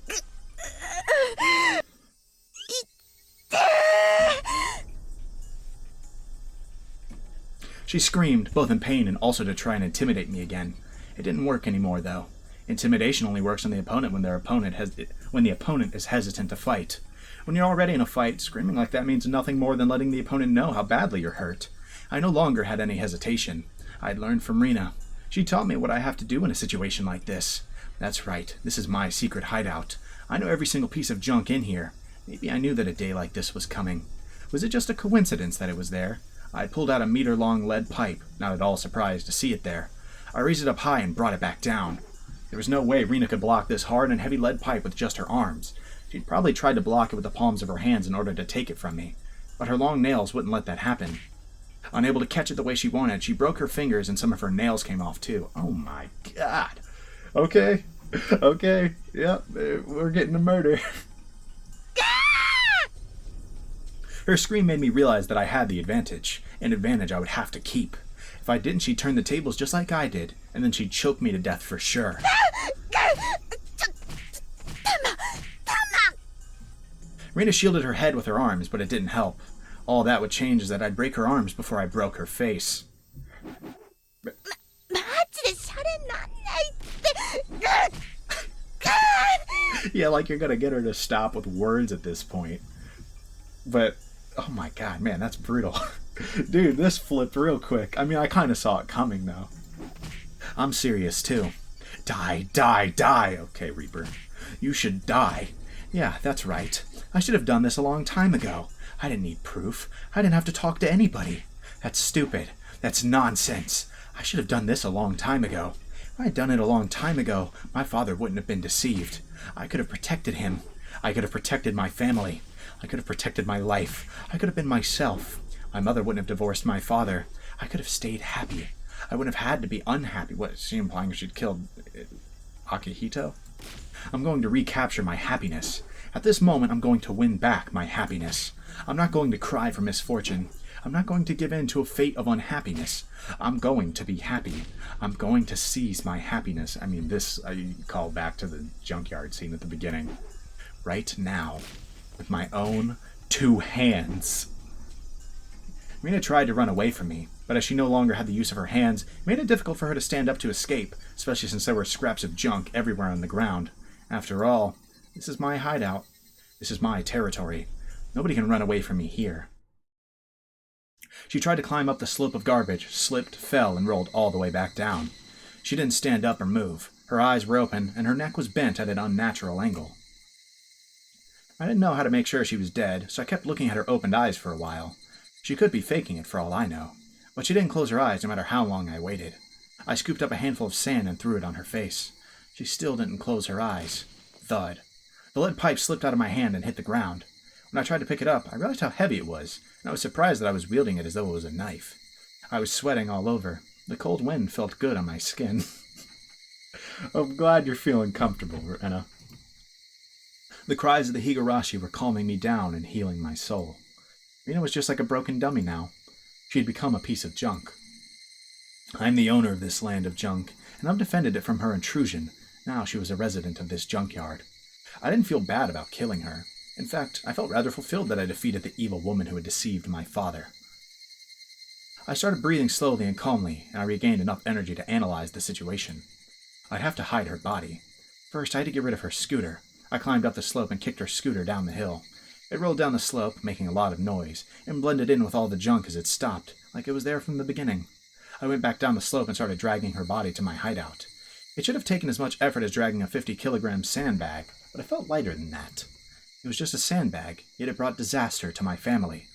She screamed, both in pain and also to try and intimidate me again. It didn't work anymore, though. Intimidation only works on the opponent when the opponent is hesitant to fight. When you're already in a fight, screaming like that means nothing more than letting the opponent know how badly you're hurt. I no longer had any hesitation. I'd learned from Rina. She taught me what I have to do in a situation like this. That's right, this is my secret hideout. I know every single piece of junk in here. Maybe I knew that a day like this was coming. Was it just a coincidence that it was there? I pulled out a meter-long lead pipe, not at all surprised to see it there. I raised it up high and brought it back down. There was no way Rina could block this hard and heavy lead pipe with just her arms. She'd probably tried to block it with the palms of her hands in order to take it from me, but her long nails wouldn't let that happen. Unable to catch it the way she wanted, she broke her fingers and some of her nails came off too. Oh my god. Okay. Yep, we're getting to murder. Her scream made me realize that I had the advantage, an advantage I would have to keep. If I didn't, she'd turn the tables just like I did, and then she'd choke me to death for sure. Rina shielded her head with her arms, but it didn't help. All that would change is that I'd break her arms before I broke her face. マジでシャレになんないって。Yeah, like you're gonna get her to stop with words at this point. But, oh my god, man, that's brutal. Dude, this flipped real quick. I mean, I kind of saw it coming, though. I'm serious, too. Die, die, die! Okay, Reaper. You should die. Yeah, that's right. I should have done this a long time ago. I didn't need proof. I didn't have to talk to anybody. That's stupid. That's nonsense. I should have done this a long time ago. If I had done it a long time ago, my father wouldn't have been deceived. I could have protected him. I could have protected my family. I could have protected my life. I could have been myself. My mother wouldn't have divorced my father. I could have stayed happy. I wouldn't have had to be unhappy. What, is she implying she'd killed Akihito? I'm going to recapture my happiness. At this moment, I'm going to win back my happiness. I'm not going to cry for misfortune. I'm not going to give in to a fate of unhappiness. I'm going to be happy. I'm going to seize my happiness. I mean, this I call back to the junkyard scene at the beginning. Right now, with my own 2 hands. Rina tried to run away from me, but as she no longer had the use of her hands, it made it difficult for her to stand up to escape, especially since there were scraps of junk everywhere on the ground. After all, this is my hideout. This is my territory. Nobody can run away from me here. She tried to climb up the slope of garbage, slipped, fell, and rolled all the way back down. She didn't stand up or move. Her eyes were open, and her neck was bent at an unnatural angle. I didn't know how to make sure she was dead, so I kept looking at her opened eyes for a while. She could be faking it for all I know, but she didn't close her eyes no matter how long I waited. I scooped up a handful of sand and threw it on her face. She still didn't close her eyes. Thud. The lead pipe slipped out of my hand and hit the ground. When I tried to pick it up, I realized how heavy it was, and I was surprised that I was wielding it as though it was a knife. I was sweating all over. The cold wind felt good on my skin. I'm glad you're feeling comfortable, Rina. The cries of the Higurashi were calming me down and healing my soul. Rina was just like a broken dummy now. She had become a piece of junk. I'm the owner of this land of junk, and I've defended it from her intrusion. Now she was a resident of this junkyard. I didn't feel bad about killing her. In fact, I felt rather fulfilled that I defeated the evil woman who had deceived my father. I started breathing slowly and calmly, and I regained enough energy to analyze the situation. I'd have to hide her body. First, I had to get rid of her scooter. I climbed up the slope and kicked her scooter down the hill. It rolled down the slope, making a lot of noise, and blended in with all the junk as it stopped, like it was there from the beginning. I went back down the slope and started dragging her body to my hideout. It should have taken as much effort as dragging a 50-kilogram sandbag, but it felt lighter than that. It was just a sandbag, yet it brought disaster to my family.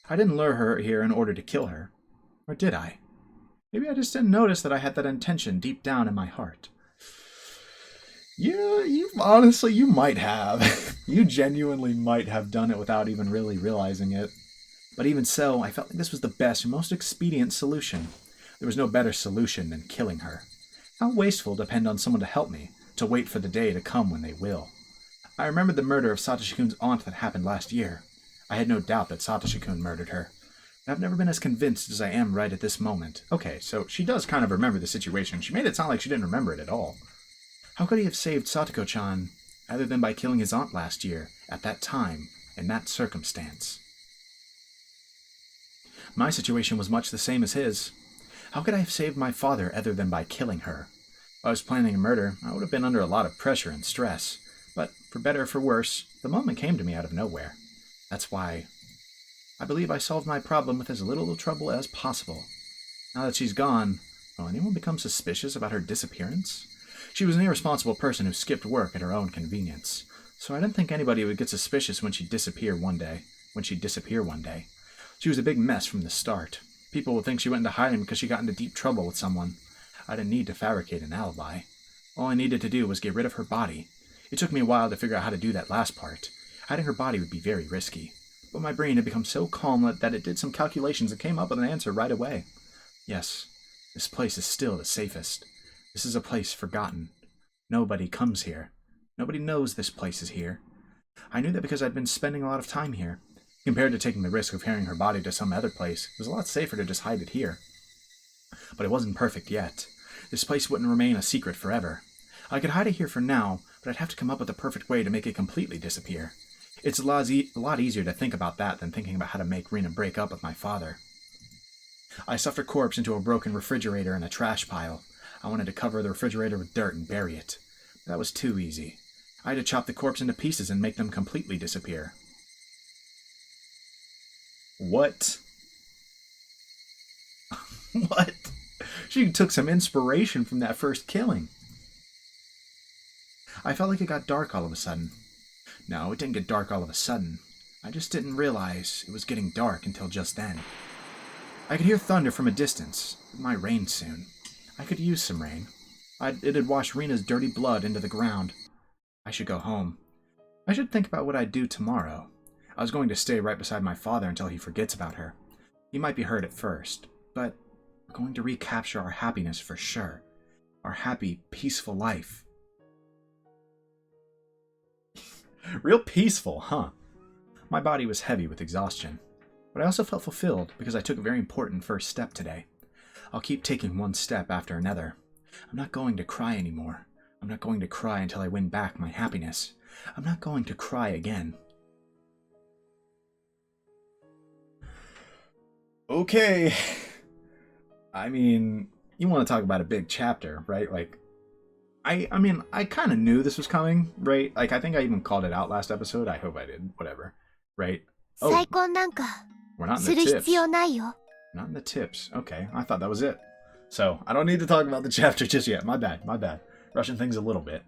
I didn't lure her here in order to kill her. Or did I? Maybe I just didn't notice that I had that intention deep down in my heart. Yeah, you might have. You genuinely might have done it without even really realizing it. But even so, I felt like this was the best and most expedient solution. There was no better solution than killing her. How wasteful to depend on someone to help me, to wait for the day to come when they will. I remembered the murder of Satoshi-kun's aunt that happened last year. I had no doubt that Satoshi-kun murdered her. But I've never been as convinced as I am right at this moment. Okay, so she does kind of remember the situation. She made it sound like she didn't remember it at all. How could he have saved Satoko-chan other than by killing his aunt last year, at that time, in that circumstance? My situation was much the same as his. How could I have saved my father other than by killing her? If I was planning a murder, I would have been under a lot of pressure and stress. But, for better or for worse, the moment came to me out of nowhere. That's why I believe I solved my problem with as little trouble as possible. Now that she's gone, will anyone become suspicious about her disappearance? She was an irresponsible person who skipped work at her own convenience, so I didn't think anybody would get suspicious when she'd disappear one day. She was a big mess from the start. People would think she went into hiding because she got into deep trouble with someone. I didn't need to fabricate an alibi. All I needed to do was get rid of her body. It took me a while to figure out how to do that last part. Hiding her body would be very risky. But my brain had become so calm that it did some calculations and came up with an answer right away. Yes, this place is still the safest. This is a place forgotten. Nobody comes here. Nobody knows this place is here. I knew that because I'd been spending a lot of time here. Compared to taking the risk of carrying her body to some other place, it was a lot safer to just hide it here. But it wasn't perfect yet. This place wouldn't remain a secret forever. I could hide it here for now, but I'd have to come up with a perfect way to make it completely disappear. It's a lot easier to think about that than thinking about how to make Rina break up with my father. I stuffed her corpse into a broken refrigerator and a trash pile. I wanted to cover the refrigerator with dirt and bury it. But that was too easy. I had to chop the corpse into pieces and make them completely disappear. What? What? She took some inspiration from that first killing. I felt like it got dark all of a sudden. No, it didn't get dark all of a sudden. I just didn't realize it was getting dark until just then. I could hear thunder from a distance. It might rain soon. I could use some rain. It had washed Rina's dirty blood into the ground. I should go home. I should think about what I'd do tomorrow. I was going to stay right beside my father until he forgets about her. He might be hurt at first, but we're going to recapture our happiness for sure. Our happy, peaceful life. Real peaceful, huh? My body was heavy with exhaustion, but I also felt fulfilled because I took a very important first step today. I'll keep taking one step after another. I'm not going to cry anymore. I'm not going to cry until I win back my happiness. I'm not going to cry again. Okay. I mean, you want to talk about a big chapter, right? Like, I mean, I kind of knew this was coming, right? Like, I think I even called it out last episode. I hope I did. Whatever. Right? Oh, 再婚なんか we're not す in る the 必 tips. 要ないよ。 Not in the tips. Okay, I thought that was it. So, I don't need to talk about the chapter just yet. My bad, my bad. Rushing things a little bit.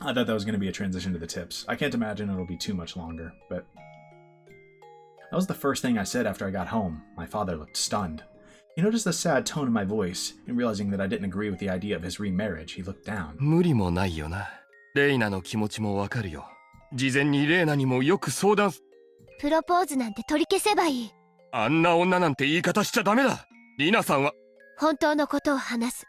I thought that was going to be a transition to the tips. I can't imagine it'll be too much longer, but... That was the first thing I said after I got home. My father looked stunned. He noticed the sad tone in my voice, and realizing that I didn't agree with the idea of his remarriage, he looked down. 無理もないよな。レイナの気持ちもわかるよ。事前にレイナにもよく相談。プロポーズなんて取り消せばいい。あんな女なんて言い方しちゃダメだ。リナさんは。本当のことを話す。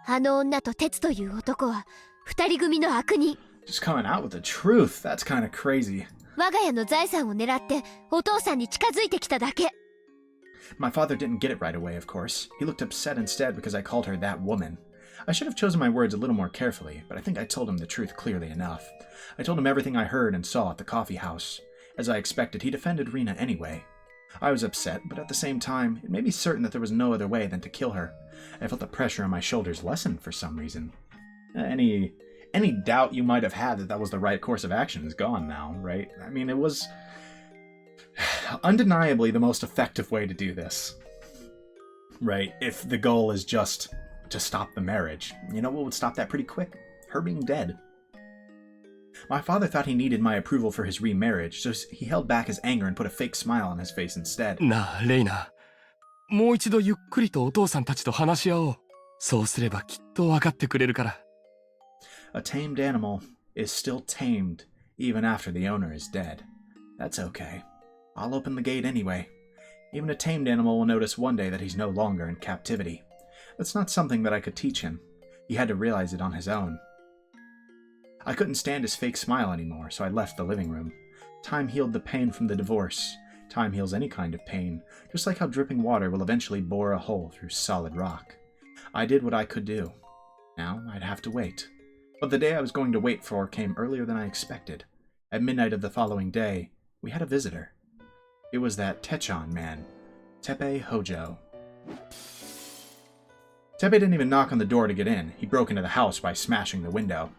あの女とテツという男は二人組の悪人。Just coming out with the truth. That's kind of crazy. 我が家の財産を狙ってお父さんに近づいてきただけ。My father didn't get it right away, of course. He looked upset instead because I called her that woman. I should have chosen my words a little more carefully, but I think I told him the truth clearly enough. I told him everything I heard and saw at the coffee house. As I expected, he defended Rina anyway. I was upset, but at the same time, it made me certain that there was no other way than to kill her. I felt the pressure on my shoulders lessen for some reason. Any doubt you might have had that was the right course of action is gone now, right? I mean, it was undeniably the most effective way to do this, right? If the goal is just to stop the marriage. You know what would stop that pretty quick? Her being dead. My father thought he needed my approval for his remarriage, so he held back his anger and put a fake smile on his face instead. なあ、レイナ。もう一度ゆっくりとお父さんたちと話し合おう。そうすればきっと分かってくれるから。A tamed animal is still tamed even after the owner is dead. That's okay. I'll open the gate anyway. Even a tamed animal will notice one day that he's no longer in captivity. That's not something that I could teach him. He had to realize it on his own. I couldn't stand his fake smile anymore, so I left the living room. Time healed the pain from the divorce. Time heals any kind of pain, just like how dripping water will eventually bore a hole through solid rock. I did what I could do. Now I'd have to wait. But the day I was going to wait for came earlier than I expected. At midnight of the following day, we had a visitor. It was that Techon man, Tepe Hojo. Tepe didn't even knock on the door to get in. He broke into the house by smashing the window.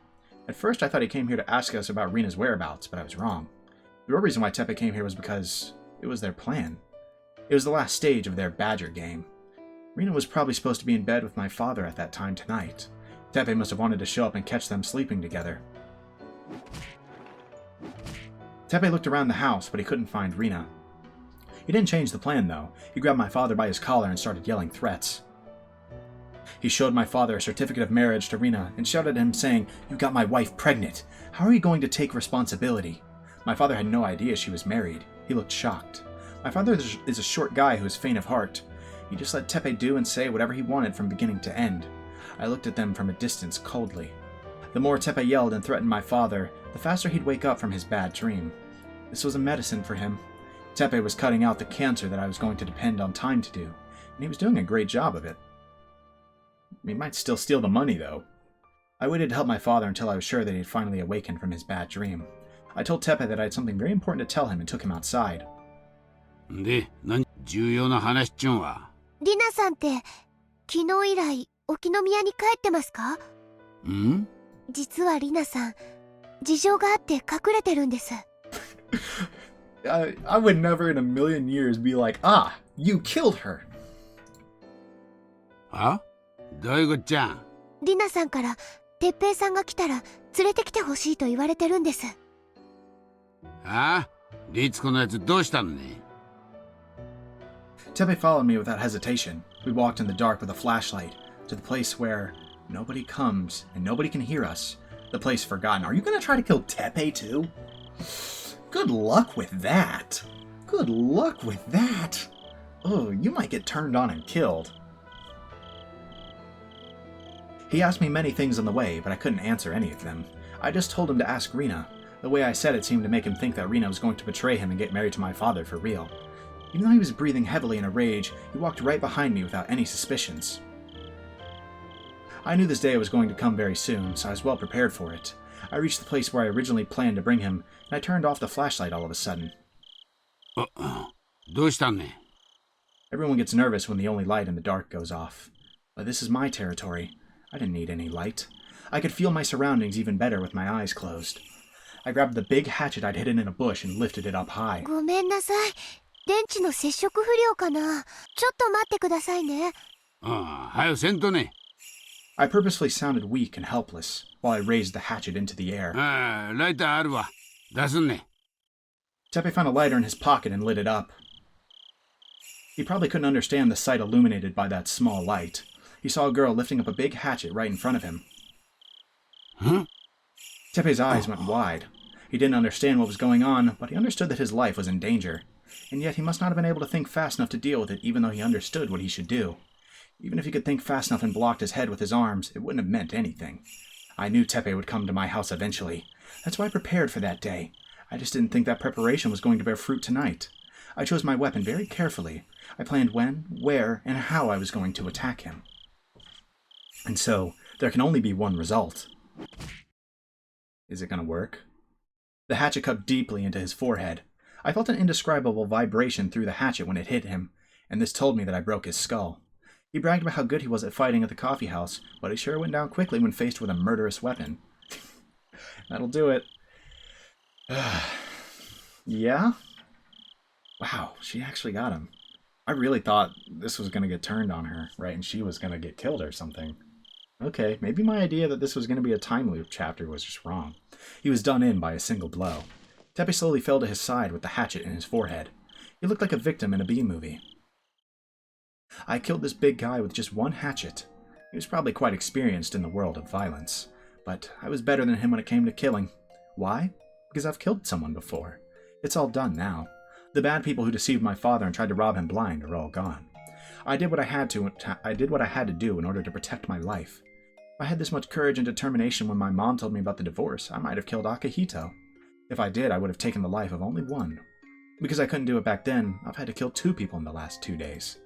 At first, I thought he came here to ask us about Rina's whereabouts, but I was wrong. The real reason why Tepe came here was because it was their plan. It was the last stage of their badger game. Rina was probably supposed to be in bed with my father at that time tonight. Tepe must have wanted to show up and catch them sleeping together. Tepe looked around the house, but he couldn't find Rina. He didn't change the plan, though. He grabbed my father by his collar and started yelling threats. He showed my father a certificate of marriage to Rina and shouted at him saying, "You got my wife pregnant. How are you going to take responsibility?" My father had no idea she was married. He looked shocked. My father is a short guy who is faint of heart. He just let Tepe do and say whatever he wanted from beginning to end. I looked at them from a distance coldly. The more Tepe yelled and threatened my father, the faster he'd wake up from his bad dream. This was a medicine for him. Tepe was cutting out the cancer that I was going to depend on time to do, and he was doing a great job of it. He might still steal the money, though. I waited to help my father until I was sure that he had finally awakened from his bad dream. I told Tepe that I had something very important to tell him and took him outside. で、重要な話っちゅんは。リナさんって昨日以来沖宮に帰ってますか？ん？実はリナさん、事情があって隠れてるんです。I would never in a million years be like, ah, you killed her. あ？どういうこっちゃ？リナさんから、てっぺいさんが来たら連れてきてほしいと言われてるんです。あ？リツコのやつどうしたのね？ Teppei followed me without hesitation. We walked in the dark with a flashlight to the place where nobody comes and nobody can hear us. The place forgotten. Are you gonna try to kill Teppei too? Good luck with that. Good luck with that. Oh, you might get turned on and killed. He asked me many things on the way, but I couldn't answer any of them. I just told him to ask Rina. The way I said it seemed to make him think that Rina was going to betray him and get married to my father for real. Even though he was breathing heavily in a rage, he walked right behind me without any suspicions. I knew this day was going to come very soon, so I was well prepared for it. I reached the place where I originally planned to bring him, and I turned off the flashlight all of a sudden. どうしたんね？ Everyone gets nervous when the only light in the dark goes off. But this is my territory. I didn't need any light. I could feel my surroundings even better with my eyes closed. I grabbed the big hatchet I'd hidden in a bush and lifted it up high. ごめんなさい。電池の接触不良かな。ちょっと待ってくださいね。ああ、はよせんとね。I purposefully sounded weak and helpless while I raised the hatchet into the air. ああ、ライターあるわ。出すんね。Teppei found a lighter in his pocket and lit it up. He probably couldn't understand the sight illuminated by that small light. He saw a girl lifting up a big hatchet right in front of him. Huh? Teppei's eyes went wide. He didn't understand what was going on, but he understood that his life was in danger. And yet he must not have been able to think fast enough to deal with it, even though he understood what he should do. Even if he could think fast enough and blocked his head with his arms, it wouldn't have meant anything. I knew Teppei would come to my house eventually. That's why I prepared for that day. I just didn't think that preparation was going to bear fruit tonight. I chose my weapon very carefully. I planned when, where, and how I was going to attack him. And so, there can only be one result. Is it going to work? The hatchet cut deeply into his forehead. I felt an indescribable vibration through the hatchet when it hit him, and this told me that I broke his skull. He bragged about how good he was at fighting at the coffee house, but he sure went down quickly when faced with a murderous weapon. That'll do it. Yeah? Wow, she actually got him. I really thought this was going to get turned on her, right? And she was going to get killed or something. Okay, maybe my idea that this was going to be a time loop chapter was just wrong. He was done in by a single blow. Teppei slowly fell to his side with the hatchet in his forehead. He looked like a victim in a B-movie. I killed this big guy with just one hatchet. He was probably quite experienced in the world of violence, but I was better than him when it came to killing. Why? Because I've killed someone before. It's all done now. The bad people who deceived my father and tried to rob him blind are all gone. I did what I had to do in order to protect my life. If I had this much courage and determination when my mom told me about the divorce, I might have killed Akihito. If I did, I would have taken the life of only one. Because I couldn't do it back then, I've had to kill 2 people in the last 2 days.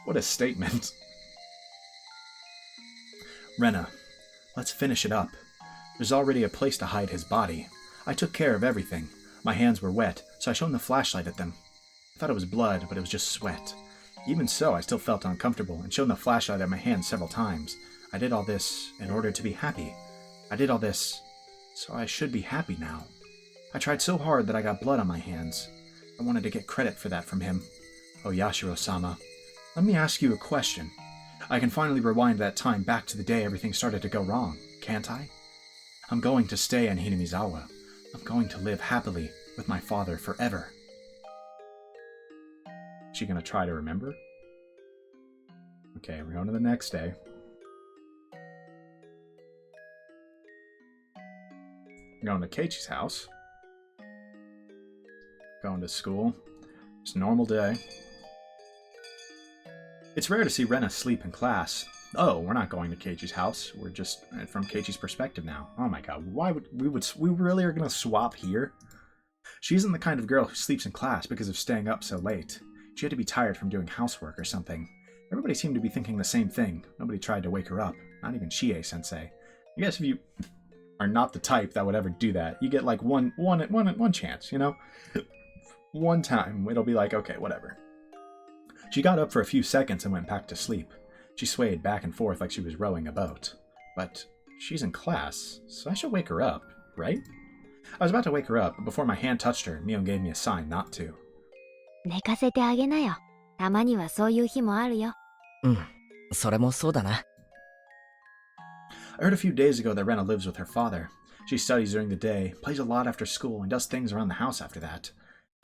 What a statement. Rena, let's finish it up. There's already a place to hide his body. I took care of everything. My hands were wet, so I shone the flashlight at them. I thought it was blood, but it was just sweat. Even so, I still felt uncomfortable and shone the flashlight at my hands several times. I did all this in order to be happy. I did all this, so I should be happy now. I tried so hard that I got blood on my hands. I wanted to get credit for that from him. Oh, Yashiro-sama, let me ask you a question. I can finally rewind that time back to the day everything started to go wrong, can't I? I'm going to stay in Hinamizawa. I'm going to live happily with my father forever. Is she going to try to remember? Okay, we're going to the next day. Going to Keiichi's house. Going to school. It's a normal day. It's rare to see Rena sleep in class. Oh, we're not going to Keiichi's house. We're just from Keiichi's perspective now. Oh my god, why would we really are gonna swap here? She isn't the kind of girl who sleeps in class because of staying up so late. She had to be tired from doing housework or something. Everybody seemed to be thinking the same thing. Nobody tried to wake her up. Not even Chie-sensei. I guess if you are not the type that would ever do that, you get like one chance, you know? One time, it'll be like, okay, whatever. She got up for a few seconds and went back to sleep. She swayed back and forth like she was rowing a boat. But she's in class, so I should wake her up, right? I was about to wake her up, but before my hand touched her, Mion gave me a sign not to. 寝かせてあげなよ。たまにはそういう日もあるよ。それもそうだな。I heard a few days ago that Rena lives with her father. She studies during the day, plays a lot after school, and does things around the house after that.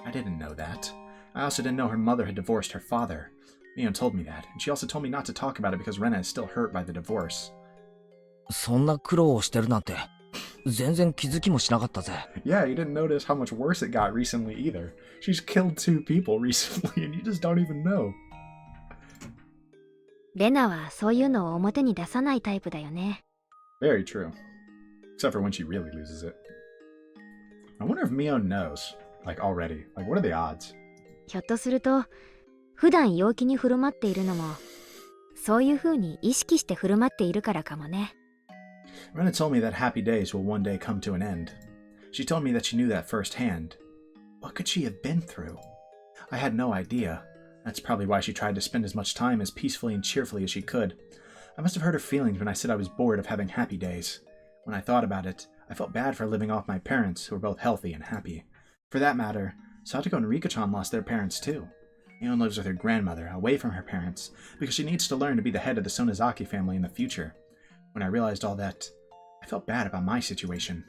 I didn't know that. I also didn't know her mother had divorced her father. Mion told me that, and she also told me not to talk about it because Rena is still hurt by the divorce. そんな苦労をしてるなんて、全然気づきもしなかったぜ。Yeah, you didn't notice how much worse it got recently either. She's killed 2 people recently, and you just don't even know. レナはそういうのを表に出さないタイプだよね。Very true. Except for when she really loses it. I wonder if Mion knows, like already. Like, what are the odds? ひょっとすると、普段陽気に振る舞っているのも、そういう風に意識して振る舞っているからかもね。Rena told me that happy days will one day come to an end. She told me that she knew that firsthand. What could she have been through? I had no idea. That's probably why she tried to spend as much time as peacefully and cheerfully as she could. I must have hurt her feelings when I said I was bored of having happy days. When I thought about it, I felt bad for living off my parents, who were both healthy and happy. For that matter, Satoko and Rika-chan lost their parents too. Mion lives with her grandmother, away from her parents, because she needs to learn to be the head of the Sonozaki family in the future. When I realized all that, I felt bad about my situation.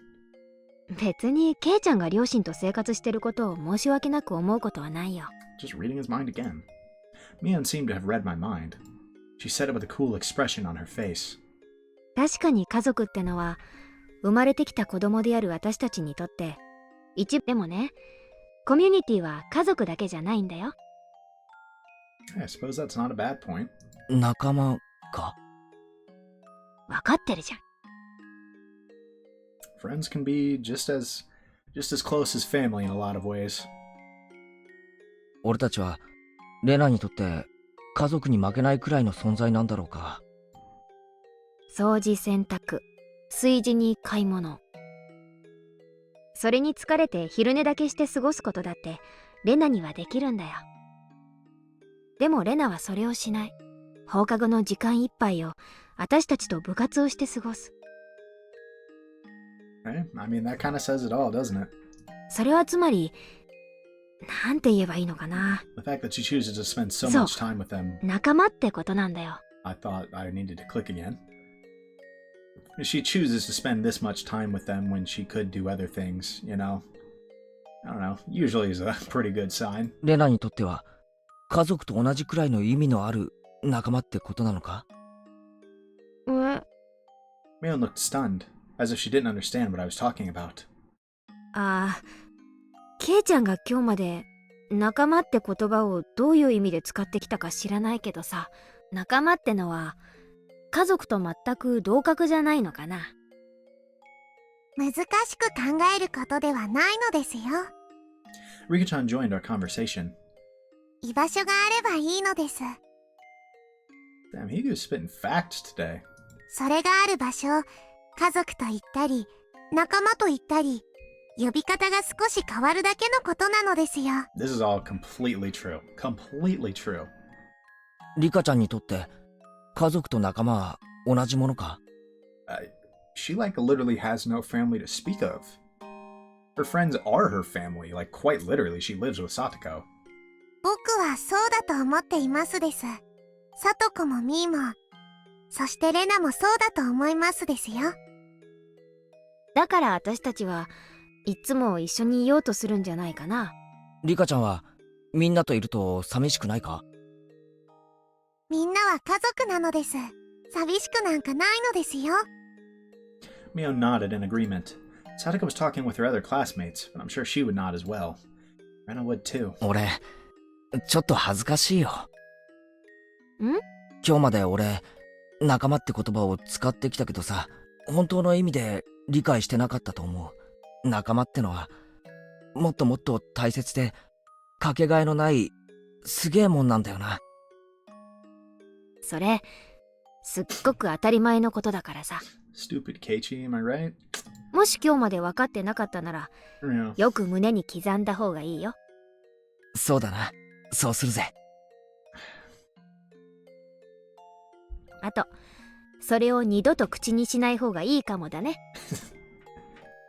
別にケイちゃんが両親と生活してることを申し訳なく思うことはないよ。Just reading his mind again. Mion seemed to have read my mind. She said it with a cool expression on her face. 確かに家族ってのは、生まれてきた子供である私たちにとって、でもね、コミュニティは家族だけじゃないんだよ。I suppose that's not a bad point. 仲間か。わかってるじゃん。Friends can be just as close as family in a lot of ways. 俺たちは、レナにとって家族に負けないくらいの存在なんだろうか。掃除洗濯、炊事に買い物。それに疲れて昼寝だけして過ごすことだってレナにはできるんだよ。でもレナはそれをしない。放課後の時間いっぱいを私たちと部活をして過ごす。Right? I mean, that kind of says it all, doesn't it? それはつまり、なんて言えばいいのかな。The fact that she chooses to spend so そう、 much time with them. 仲間ってことなんだよ。I thought I needed to click again. She chooses to spend this much time with them when she could do other things, you know? I don't know. Usually is a pretty good sign. レナにとっては、家族と同じくらいの意味のある仲間ってことなのか？え？ Mion looked stunned, as if she didn't understand what I was talking about. ああ、ケイちゃんが今日まで仲間って言葉をどういう意味で使ってきたか知らないけどさ、仲間ってのは家族と全く同格じゃないのかな。難しく考えることではないのですよ。Rika-chan joined our conversation. 居場所があればいいのです。Damn, Higu's spitting facts today. それがある場所、家族と言ったり、仲間と言ったり、呼び方が少し変わるだけのことなのですよ。This is all completely true. Completely true. リカちゃんにとって家族と仲間は同じものか？ She like literally has no family to speak of. Her friends are her family. Like quite literally, she lives with Satoko. 僕はそうだと思っていますです。サトコもミーも、そしてレナもそうだと思いますですよ。だから私たちはいつも一緒にいようとするんじゃないかな。リカちゃんはみんなといると寂しくないか？みんなは家族なのです。寂しくなんかないのですよ。Mio nodded in agreement. Satoko was talking with her other classmates, but I'm sure she would nod as well. Rena would too. 俺、ちょっと恥ずかしいよ。ん？今日まで俺、仲間って言葉を使ってきたけどさ、本当の意味で理解してなかったと思う。仲間ってのは、もっともっと大切で、かけがえのない、すげえもんなんだよな。それ、すっごく当たり前のことだからさ。Stupid Keiichi, am I right? もし今日まで分かってなかったなら、Yeah. よく胸に刻んだ方がいいよ。そうだな。そうするぜ。あと、それを二度と口にしない方がいいかもだね。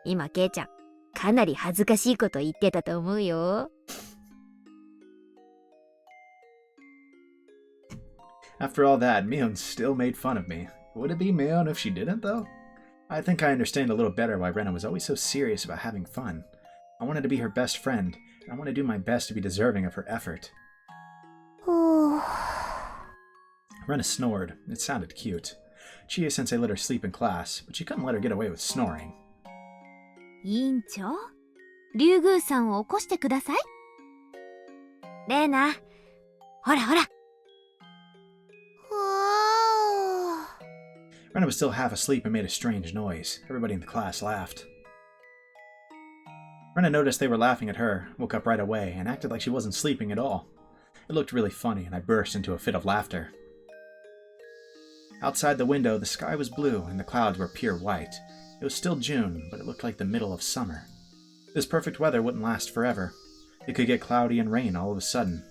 今ケイちゃんかなり恥ずかしいこと言ってたと思うよ。After all that, Mion still made fun of me. Would it be Mion if she didn't, though? I think I understand a little better why Rena was always so serious about having fun. I wanted to be her best friend, and I want to do my best to be deserving of her effort. Rena snored. It sounded cute. Chie-sensei let her sleep in class, but she couldn't let her get away with snoring. 委員長、竜宮さんを起こしてください。レーナ、ほらほら。Rena was still half asleep and made a strange noise. Everybody in the class laughed. Rena noticed they were laughing at her, woke up right away, and acted like she wasn't sleeping at all. It looked really funny, and I burst into a fit of laughter. Outside the window, the sky was blue, and the clouds were pure white. It was still June, but it looked like the middle of summer. This perfect weather wouldn't last forever. It could get cloudy and rain all of a sudden.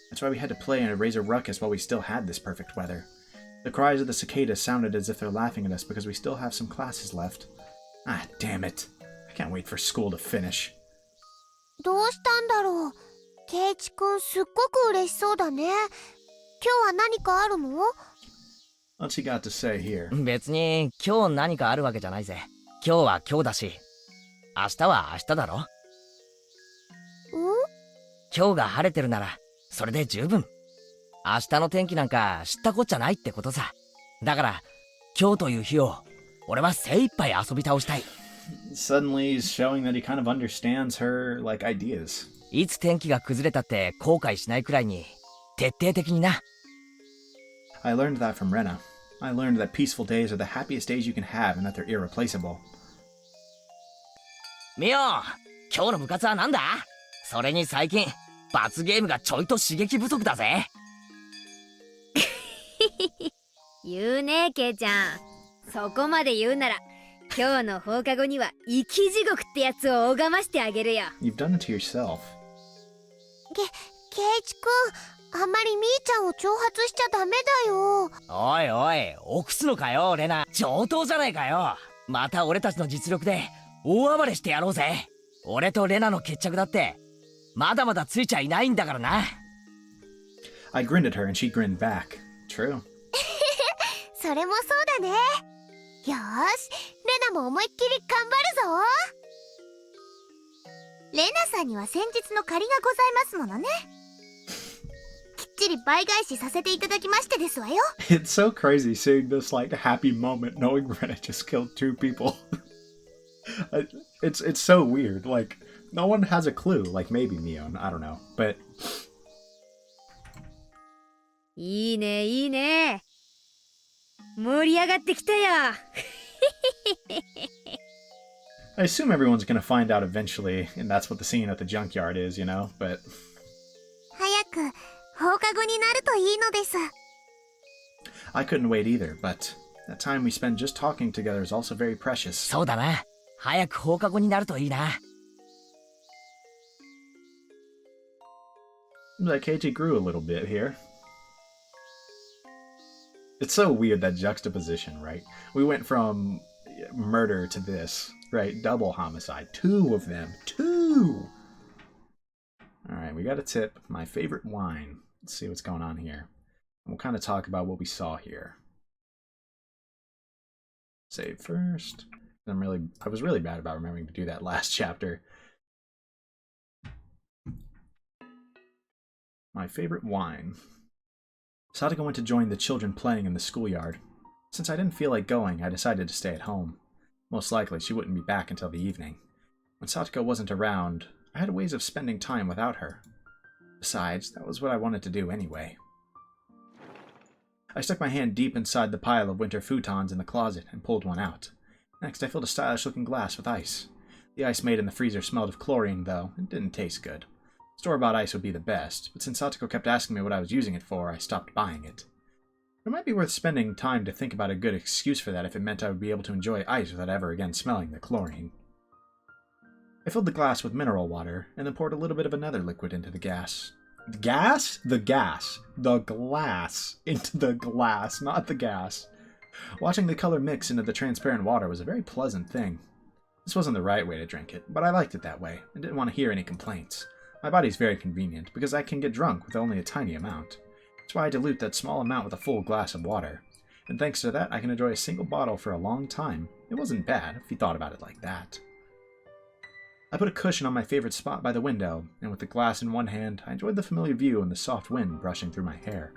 That's why we had to play and raise a ruckus while we still had this perfect weather. The cries of the cicadas sounded as if they're laughing at us because we still have some classes left. Ah, damn it. I can't wait for school to finish. どうしたんだろう。ケイチ君すっごく嬉しそうだね。今日は何かあるの？ What's he got to say here? 別に今日何かあるわけじゃないぜ。今日は今日だし、明日は明日だろ。今日が晴れてるならそれで十分。明日の天気なんか知ったこっちゃないってことさ。だから今日という日を俺は精一杯遊び倒したい。Suddenly he's showing that he kind of understands her, like, ideas. いつ天気が崩れたって後悔しないくらいに徹底的にな。I learned that from Rena. I learned that peaceful days are the happiest days you can have and that they're irreplaceable. ミオ、今日の部活はなんだ？それに最近罰ゲームがちょいと刺激不足だぜ。言うねケイちゃん。そこまで言うなら今日の放課後には生き地獄ってやつを拝ましてあげるよ。 You've done it to yourself. ケイチ君、あんまりミーちゃんを挑発しちゃダメだよ。おいおい、臆すのかよレナ。上等じゃないかよ。また俺たちの実力で大暴れしてやろうぜ。俺とレナの決着だってまだまだついちゃいないんだからな。 I grinned at her and she grinned back. True. それもそうだね。よーし、レナも思いっきり頑張るぞ。レナさんには先日の借りがございますものね。きっちり倍返しさせていただきましてですわよ。It's so crazy seeing this, like, happy moment knowing Rena just killed 2 people. It's so weird. Like, no one has a clue. Like, maybe Mion. I don't know. But... いいねいいね。盛り上がってきたよ。I assume everyone's gonna find out eventually, and that's what the scene at the junkyard is, you know? But... 早く放課後になるといいのです。 I couldn't wait either, but that time we spend just talking together is also very precious. そうだな。早く放課後になるといいな。Like KG grew a little bit here. It's so weird, that juxtaposition, right? We went from murder to this, right? Double homicide. 2 of them. 2! Alright, we got a tip. My favorite wine. Let's see what's going on here. We'll kind of talk about what we saw here. Save first. I was really bad about remembering to do that last chapter. My favorite wine. Sadako went to join the children playing in the schoolyard. Since I didn't feel like going, I decided to stay at home. Most likely, she wouldn't be back until the evening. When Sadako wasn't around, I had ways of spending time without her. Besides, that was what I wanted to do anyway. I stuck my hand deep inside the pile of winter futons in the closet and pulled one out. Next, I filled a stylish-looking glass with ice. The ice made in the freezer smelled of chlorine, though, and didn't taste good. Store-bought ice would be the best, but since Satoko kept asking me what I was using it for, I stopped buying it. It might be worth spending time to think about a good excuse for that if it meant I would be able to enjoy ice without ever again smelling the chlorine. I filled the glass with mineral water, and then poured a little bit of another liquid into the gas. The gas? The gas. The glass. Into the glass, not the gas. Watching the color mix into the transparent water was a very pleasant thing. This wasn't the right way to drink it, but I liked it that way, and didn't want to hear any complaints. My body's very convenient, because I can get drunk with only a tiny amount. That's why I dilute that small amount with a full glass of water. And thanks to that, I can enjoy a single bottle for a long time. It wasn't bad, if you thought about it like that. I put a cushion on my favorite spot by the window, and with the glass in one hand, I enjoyed the familiar view and the soft wind brushing through my hair.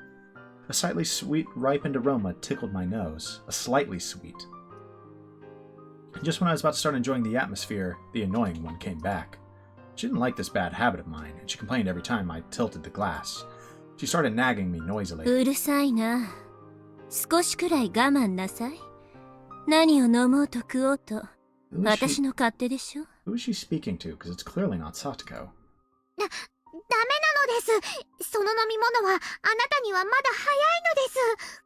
A slightly sweet, ripened aroma tickled my nose. A slightly sweet. Just when I was about to start enjoying the atmosphere, the annoying one came back. She didn't like this bad habit of mine, and she complained every time I tilted the glass. She started nagging me noisily. うるさいな。少しくらい我慢なさい。何を飲もうと食おうと、私の勝手でしょ。Who is she speaking to? Because it's clearly not Satoko. ダメなのです。その飲み物はあなたにはまだ早いのです。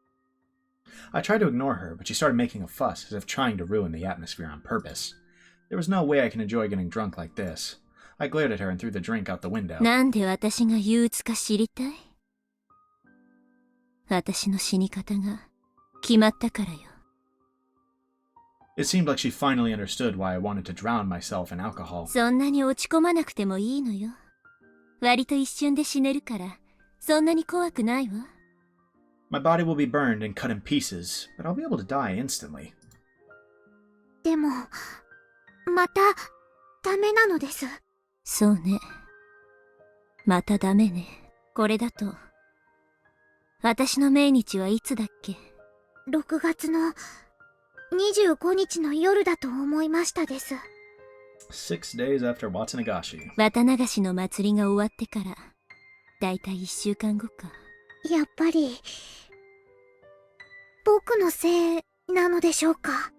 I tried to ignore her, but she started making a fuss, as if trying to ruin the atmosphere on purpose. There was no way I can enjoy getting drunk like this. I glared at her and threw the drink out the window. なんで私が憂鬱か知りたい？私の死に方が決まったからよ。It seemed like she finally understood why I wanted to drown myself in alcohol. そんなに落ち込まなくてもいいのよ。割と一瞬で死ねるから、そんなに怖くないわ。My body will be burned and cut in pieces, but I'll be able to die instantly. でも、またダメなのです。そうね。またダメね。これだと。私の命日はいつだっけ？ 6月の25日の夜だと思いましたです。6 days after Watanagashi. 綿流しの祭りが終わってから、だいたい1週間後か。やっぱり、僕のせいなのでしょうか？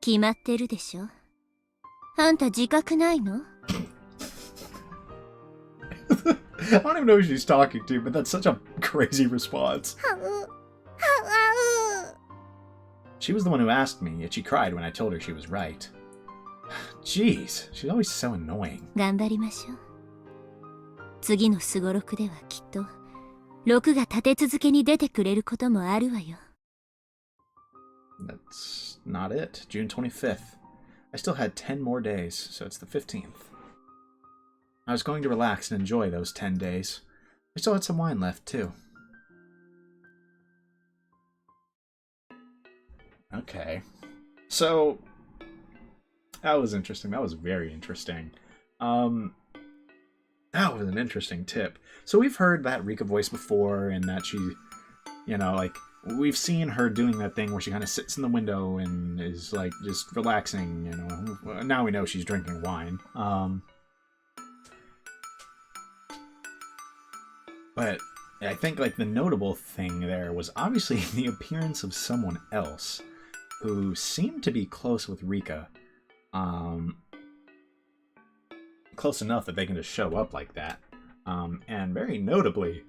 決まってるでしょ。あんた自覚ないの？ I don't even know who she's talking to, but that's such a crazy response. She was the one who asked me, yet she cried when I told her she was right. Jeez, she's always so annoying. 頑張りましょう。次のすごろくではきっと、6が立て続けに出てくれることもあるわよ。That's not it. June 25th. I still had 10 more days, so it's the 15th. I was going to relax and enjoy those 10 days. I still had some wine left, too. Okay. So, that was interesting. That was very interesting. That was an interesting tip. So we've heard that Rika voice before, and that she, you know, like, we've seen her doing that thing where she kind of sits in the window and is, like, just relaxing, you know. Now we know she's drinking wine. But I think, like, the notable thing there was obviously the appearance of someone else who seemed to be close with Rika. Close enough that they can just show up like that. And very notably,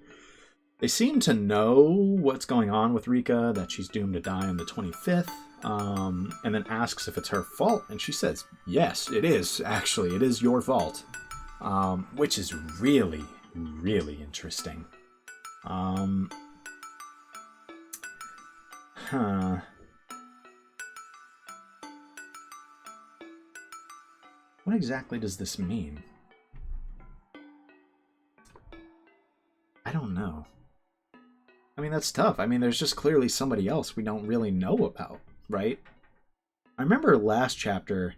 they seem to know what's going on with Rika, that she's doomed to die on the 25th, and then asks if it's her fault, and she says, yes, it is, actually, it is your fault. Which is really, really interesting. What exactly does this mean? I don't know. I mean, that's tough. I mean, there's just clearly somebody else we don't really know about, right? I remember last chapter,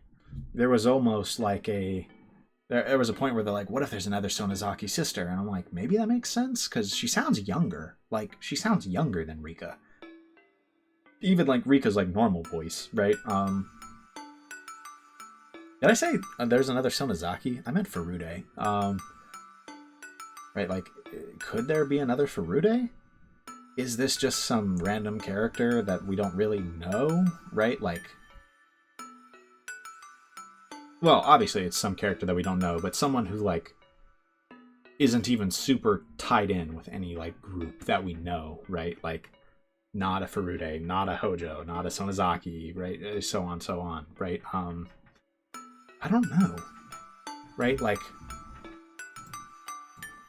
there was almost like there was a point where they're like, what if there's another Sonozaki sister? And I'm like, maybe that makes sense, because she sounds younger. Like, she sounds younger than Rika. Even, like, Rika's, like, normal voice, right? Did I say there's another Sonozaki? I meant Furude. Right, like, could there be another Furude? Is this just some random character that we don't really know, right? Like, well, obviously it's some character that we don't know, but someone who, like, isn't even super tied in with any, like, group that we know, right? Like, not a Furude, not a Hojo, not a Sonozaki, right? So on, right? I don't know, right? Like,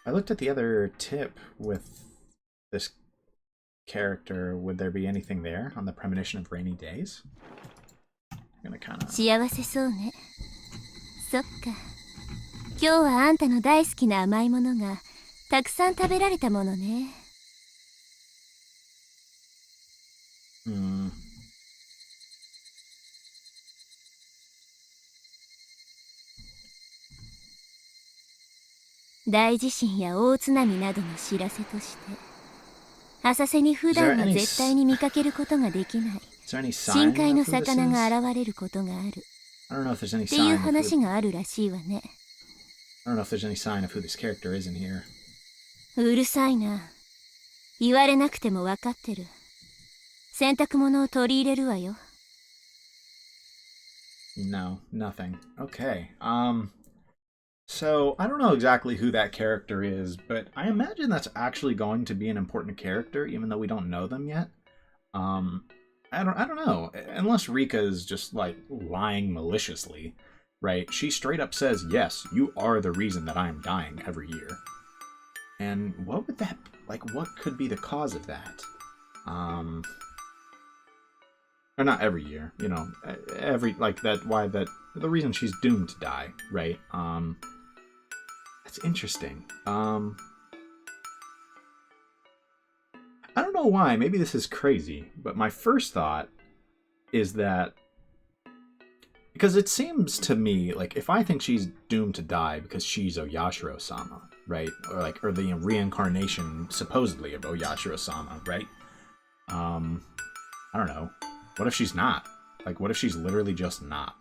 I looked at the other tip with this character, would there be anything there on the premonition of rainy days? I'm gonna kind of... 幸せそうね。そっか。今日はあんたの大好きな甘いものがたくさん食べられたものね。大地震や大津波などの知らせとして、浅瀬に普段は絶対に見かけることができない深海の魚が現れることがあるっていう話があるらしいわね。I don't know if there's any sign of who this character is in here. うるさいな。言われなくても分かってる。洗濯物を取り入れるわよ。No, nothing. Okay. So I don't know exactly who that character is, but I imagine that's actually going to be an important character, even though we don't know them yet. I don't know. Unless Rika is just like lying maliciously, right? She straight up says, "Yes, you are the reason that I am dying every year." And what would that like? What could be the cause of that? Or not every year, you know, every like that. Why that? The reason she's doomed to die, right? That's interesting. I don't know why. Maybe this is crazy, but my first thought is that because it seems to me like if I think she's doomed to die because she's Oyashiro-sama, right? Or the reincarnation supposedly of Oyashiro-sama, right? I don't know. What if she's not? Like, what if she's literally just not?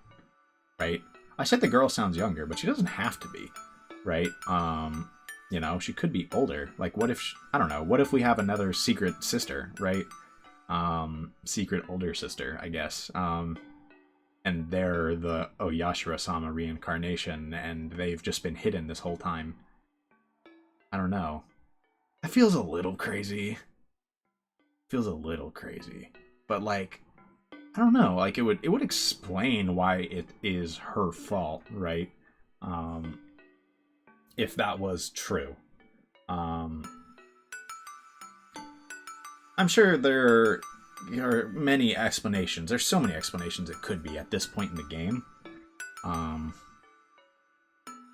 Right? I said the girl sounds younger, but she doesn't have to be, right? You know, she could be older. Like, what if, I don't know, what if we have another secret sister, right? Secret older sister, I guess. And they're the Oyashiro-sama reincarnation, and they've just been hidden this whole time. I don't know. That feels a little crazy. Feels a little crazy. But, like, I don't know, like, it would explain why it is her fault, right? If that was true. I'm sure there are many explanations. There's so many explanations it could be at this point in the game.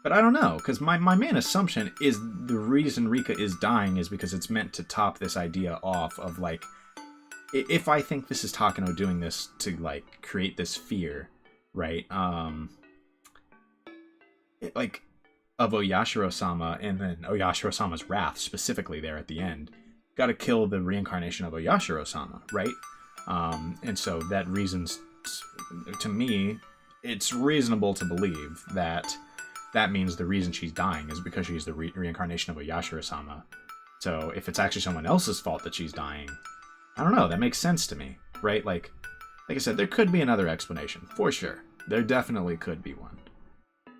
But I don't know, because my main assumption is the reason Rika is dying is because it's meant to top this idea off of, like, if I think this is Takano doing this to, like, create this fear, right, of Oyashiro-sama, and then Oyashiro-sama's wrath, specifically there at the end, gotta kill the reincarnation of Oyashiro-sama, right? And so that reasons, to me, it's reasonable to believe that that means the reason she's dying is because she's the reincarnation of Oyashiro-sama. So if it's actually someone else's fault that she's dying, I don't know, that makes sense to me, right? Like I said, there could be another explanation, for sure. There definitely could be one.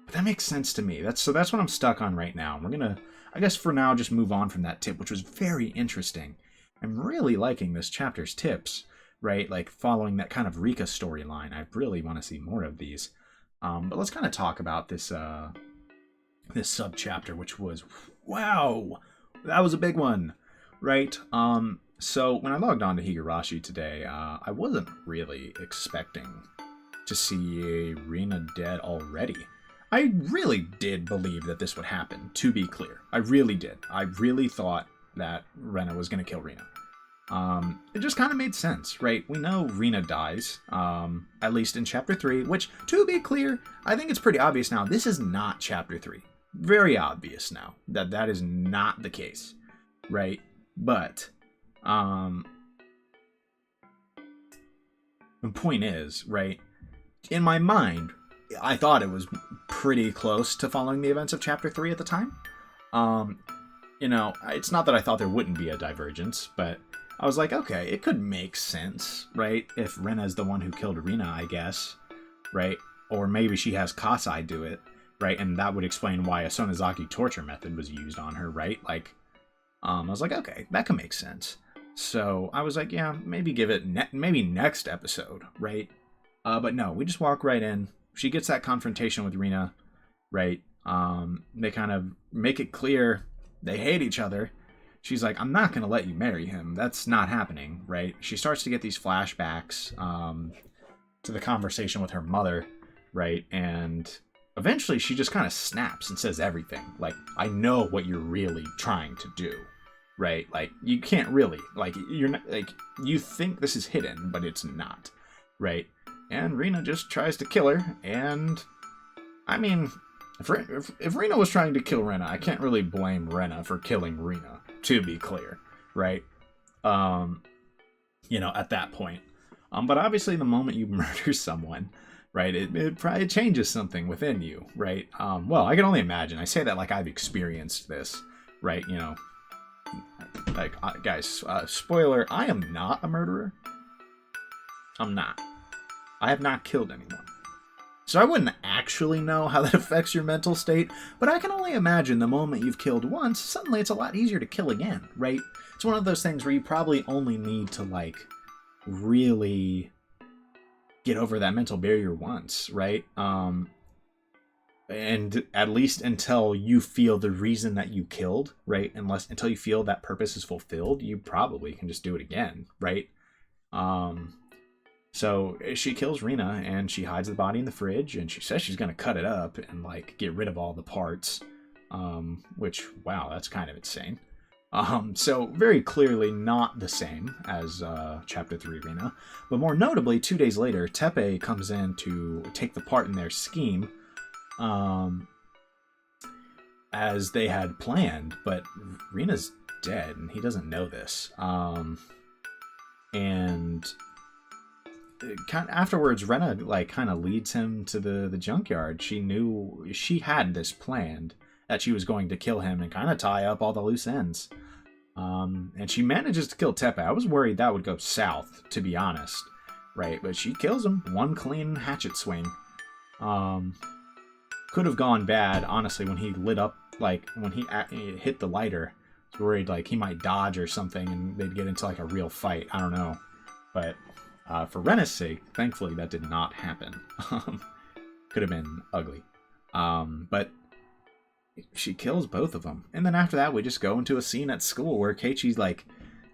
But that makes sense to me. That's what I'm stuck on right now. We're gonna, I guess for now, just move on from that tip, which was very interesting. I'm really liking this chapter's tips, right? Like following that kind of Rika storyline. I really want to see more of these. But let's kind of talk about this this sub-chapter, which was, wow, that was a big one, right? So when I logged on to Higurashi today, I wasn't really expecting to see Rina dead already. I really did believe that this would happen, to be clear. I really did. I really thought that Rina was going to kill Rina. It just kind of made sense, right? We know Rina dies, at least in Chapter 3, which, to be clear, I think it's pretty obvious now, this is not Chapter 3. Very obvious now that that is not the case, right? But, the point is, right, in my mind, I thought it was pretty close to following the events of Chapter 3 at the time. You know, it's not that I thought there wouldn't be a divergence, but I was like, okay, it could make sense, right? If Rena's the one who killed Rina, I guess, right? Or maybe she has Kasai do it, right? And that would explain why a Sonozaki torture method was used on her, right? Like, I was like, okay, that could make sense. So I was like, yeah, maybe give it, maybe next episode, right? But no, we just walk right in. She gets that confrontation with Rina, right? They kind of make it clear they hate each other. she's like, I'm not going to let you marry him. That's not happening, right? She starts to get these flashbacks to the conversation with her mother, right? And eventually she just kind of snaps and says everything. Like, I know what you're really trying to do, right? Like, you can't really, like, you're not, like, you think this is hidden, but it's not, right? And Rina just tries to kill her, and I mean, if Rina was trying to kill Rina, I can't really blame Rina for killing Rina, to be clear, right? You know, at that point. But obviously the moment you murder someone, right, it probably changes something within you, right? Well, I can only imagine. I say that like I've experienced this, right? You know, like, guys, spoiler, I am not a murderer. I'm not. I have not killed anyone. So I wouldn't actually know how that affects your mental state, but I can only imagine the moment you've killed once, suddenly it's a lot easier to kill again, right? It's one of those things where you probably only need to, like, really get over that mental barrier once, right? And at least until you feel the reason that you killed, right? Until you feel that purpose is fulfilled, you probably can just do it again, right? So she kills Rina, and she hides the body in the fridge, and she says she's going to cut it up and, like, get rid of all the parts, which, wow, that's kind of insane. So very clearly not the same as Chapter 3 Rina, but more notably, 2 days later, Tepe comes in to take the part in their scheme, as they had planned, but Rina's dead, and he doesn't know this. And afterwards, Rena, like, kind of leads him to the junkyard. She knew she had this planned, that she was going to kill him and kind of tie up all the loose ends. And she manages to kill Tepe. I was worried that would go south, to be honest, right? But she kills him. One clean hatchet swing. Could have gone bad, honestly, when he lit up, like, when he hit the lighter. I was worried, like, he might dodge or something and they'd get into, like, a real fight. I don't know. But for Rena's sake, thankfully that did not happen. Could have been ugly. But she kills both of them. And then after that, we just go into a scene at school where Keiichi, like,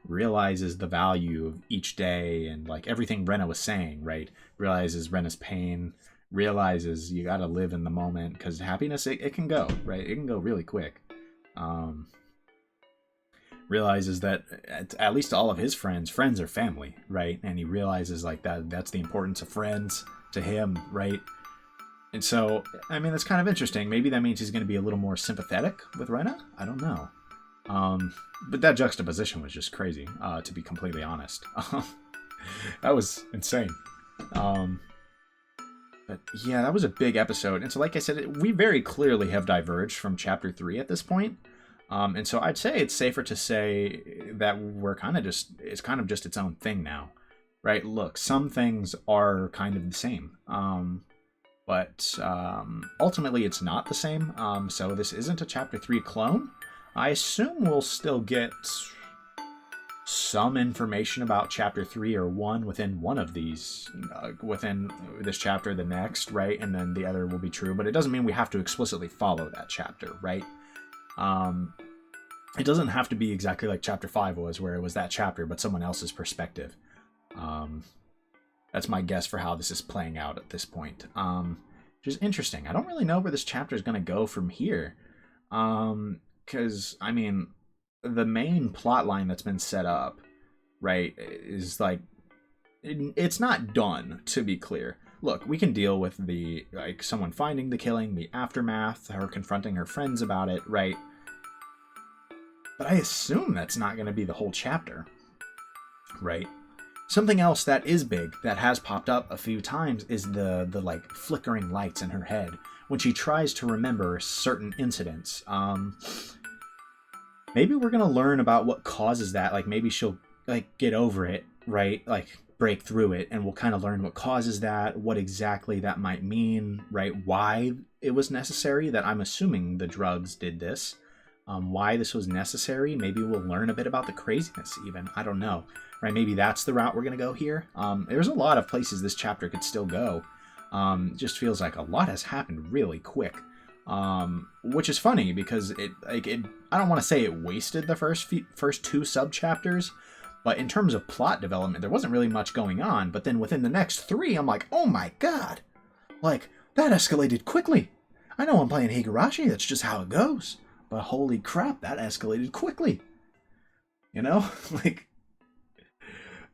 realizes the value of each day and, like, everything Rena was saying, right? Realizes Rena's pain, realizes you gotta live in the moment, because happiness, it can go, right? It can go really quick. Realizes that at least all of his friends are family, right? And he realizes, like, that's the importance of friends to him, right? And so, I mean, that's kind of interesting. Maybe that means he's going to be a little more sympathetic with Rena? I don't know. But that juxtaposition was just crazy, to be completely honest. That was insane. But yeah, that was a big episode. And so, like I said, we very clearly have diverged from Chapter 3 at this point. And so I'd say it's safer to say that it's kind of just its own thing now, right? Look, some things are kind of the same. But ultimately it's not the same. So this isn't a Chapter 3 clone. I assume we'll still get some information about Chapter 3 or 1 within one of these, within this chapter, the next, right? And then the other will be true, but it doesn't mean we have to explicitly follow that chapter, right? It doesn't have to be exactly like Chapter 5 was, where it was that chapter, but someone else's perspective. That's my guess for how this is playing out at this point. Which is interesting. I don't really know where this chapter is going to go from here. Because, I mean, the main plot line that's been set up, right, is like, it's not done, to be clear. Look, we can deal with the, like, someone finding the killing, the aftermath, her confronting her friends about it, right? But I assume that's not going to be the whole chapter, right? Something else that is big, that has popped up a few times, is the like, flickering lights in her head when she tries to remember certain incidents. Maybe we're going to learn about what causes that. Like, maybe she'll, like, get over it, right? Like, break through it, and we'll kind of learn what causes that, what exactly that might mean, right? Why it was necessary, that I'm assuming the drugs did this. Why this was necessary. Maybe we'll learn a bit about the craziness even. I don't know. Right? Maybe that's the route we're going to go here. There's a lot of places this chapter could still go. It just feels like a lot has happened really quick. which is funny because I don't want to say it wasted the first two sub chapters, but in terms of plot development, there wasn't really much going on. But then within the next three, I'm like, oh my god, like that escalated quickly. I know I'm playing Higurashi, that's just how it goes. But holy crap, that escalated quickly. You know, like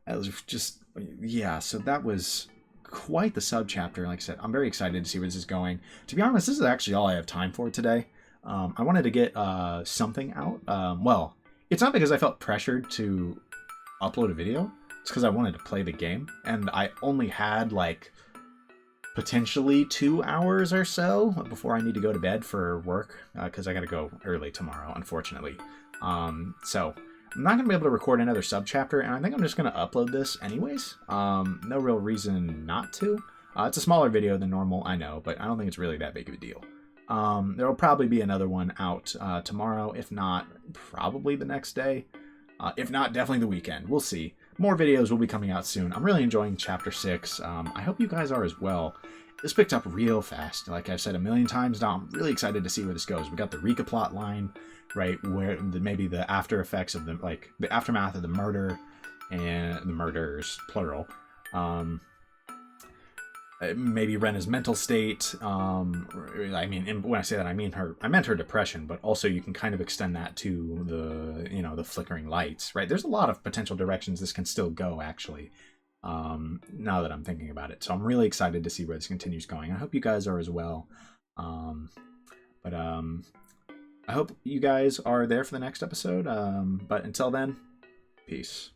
that was just, yeah. So that was quite the sub chapter. Like I said, I'm very excited to see where this is going. To be honest, this is actually all I have time for today. I wanted to get something out. Well, it's not because I felt pressured to upload a video. It's because I wanted to play the game, and I only had like potentially 2 hours or so before I need to go to bed for work, because I got to go early tomorrow, unfortunately. So I'm not going to be able to record another sub chapter, and I think I'm just going to upload this anyways. No real reason not to. It's a smaller video than normal, I know, but I don't think it's really that big of a deal. There will probably be another one out tomorrow, if not, probably the next day. If not, definitely the weekend. We'll see. More videos will be coming out soon. I'm really enjoying Chapter 6. I hope you guys are as well. This picked up real fast. Like I've said a million times now, I'm really excited to see where this goes. We got the Rika plot line, right, where maybe the after effects of the, like, the aftermath of the murder and the murders, plural. Maybe Rena's mental state. I mean, when I say that, I meant her depression, but also you can kind of extend that to the, you know, the flickering lights, right? There's a lot of potential directions this can still go, actually, now that I'm thinking about it. So I'm really excited to see where this continues going. I hope you guys are as well. I hope you guys are there for the next episode. But until then, peace.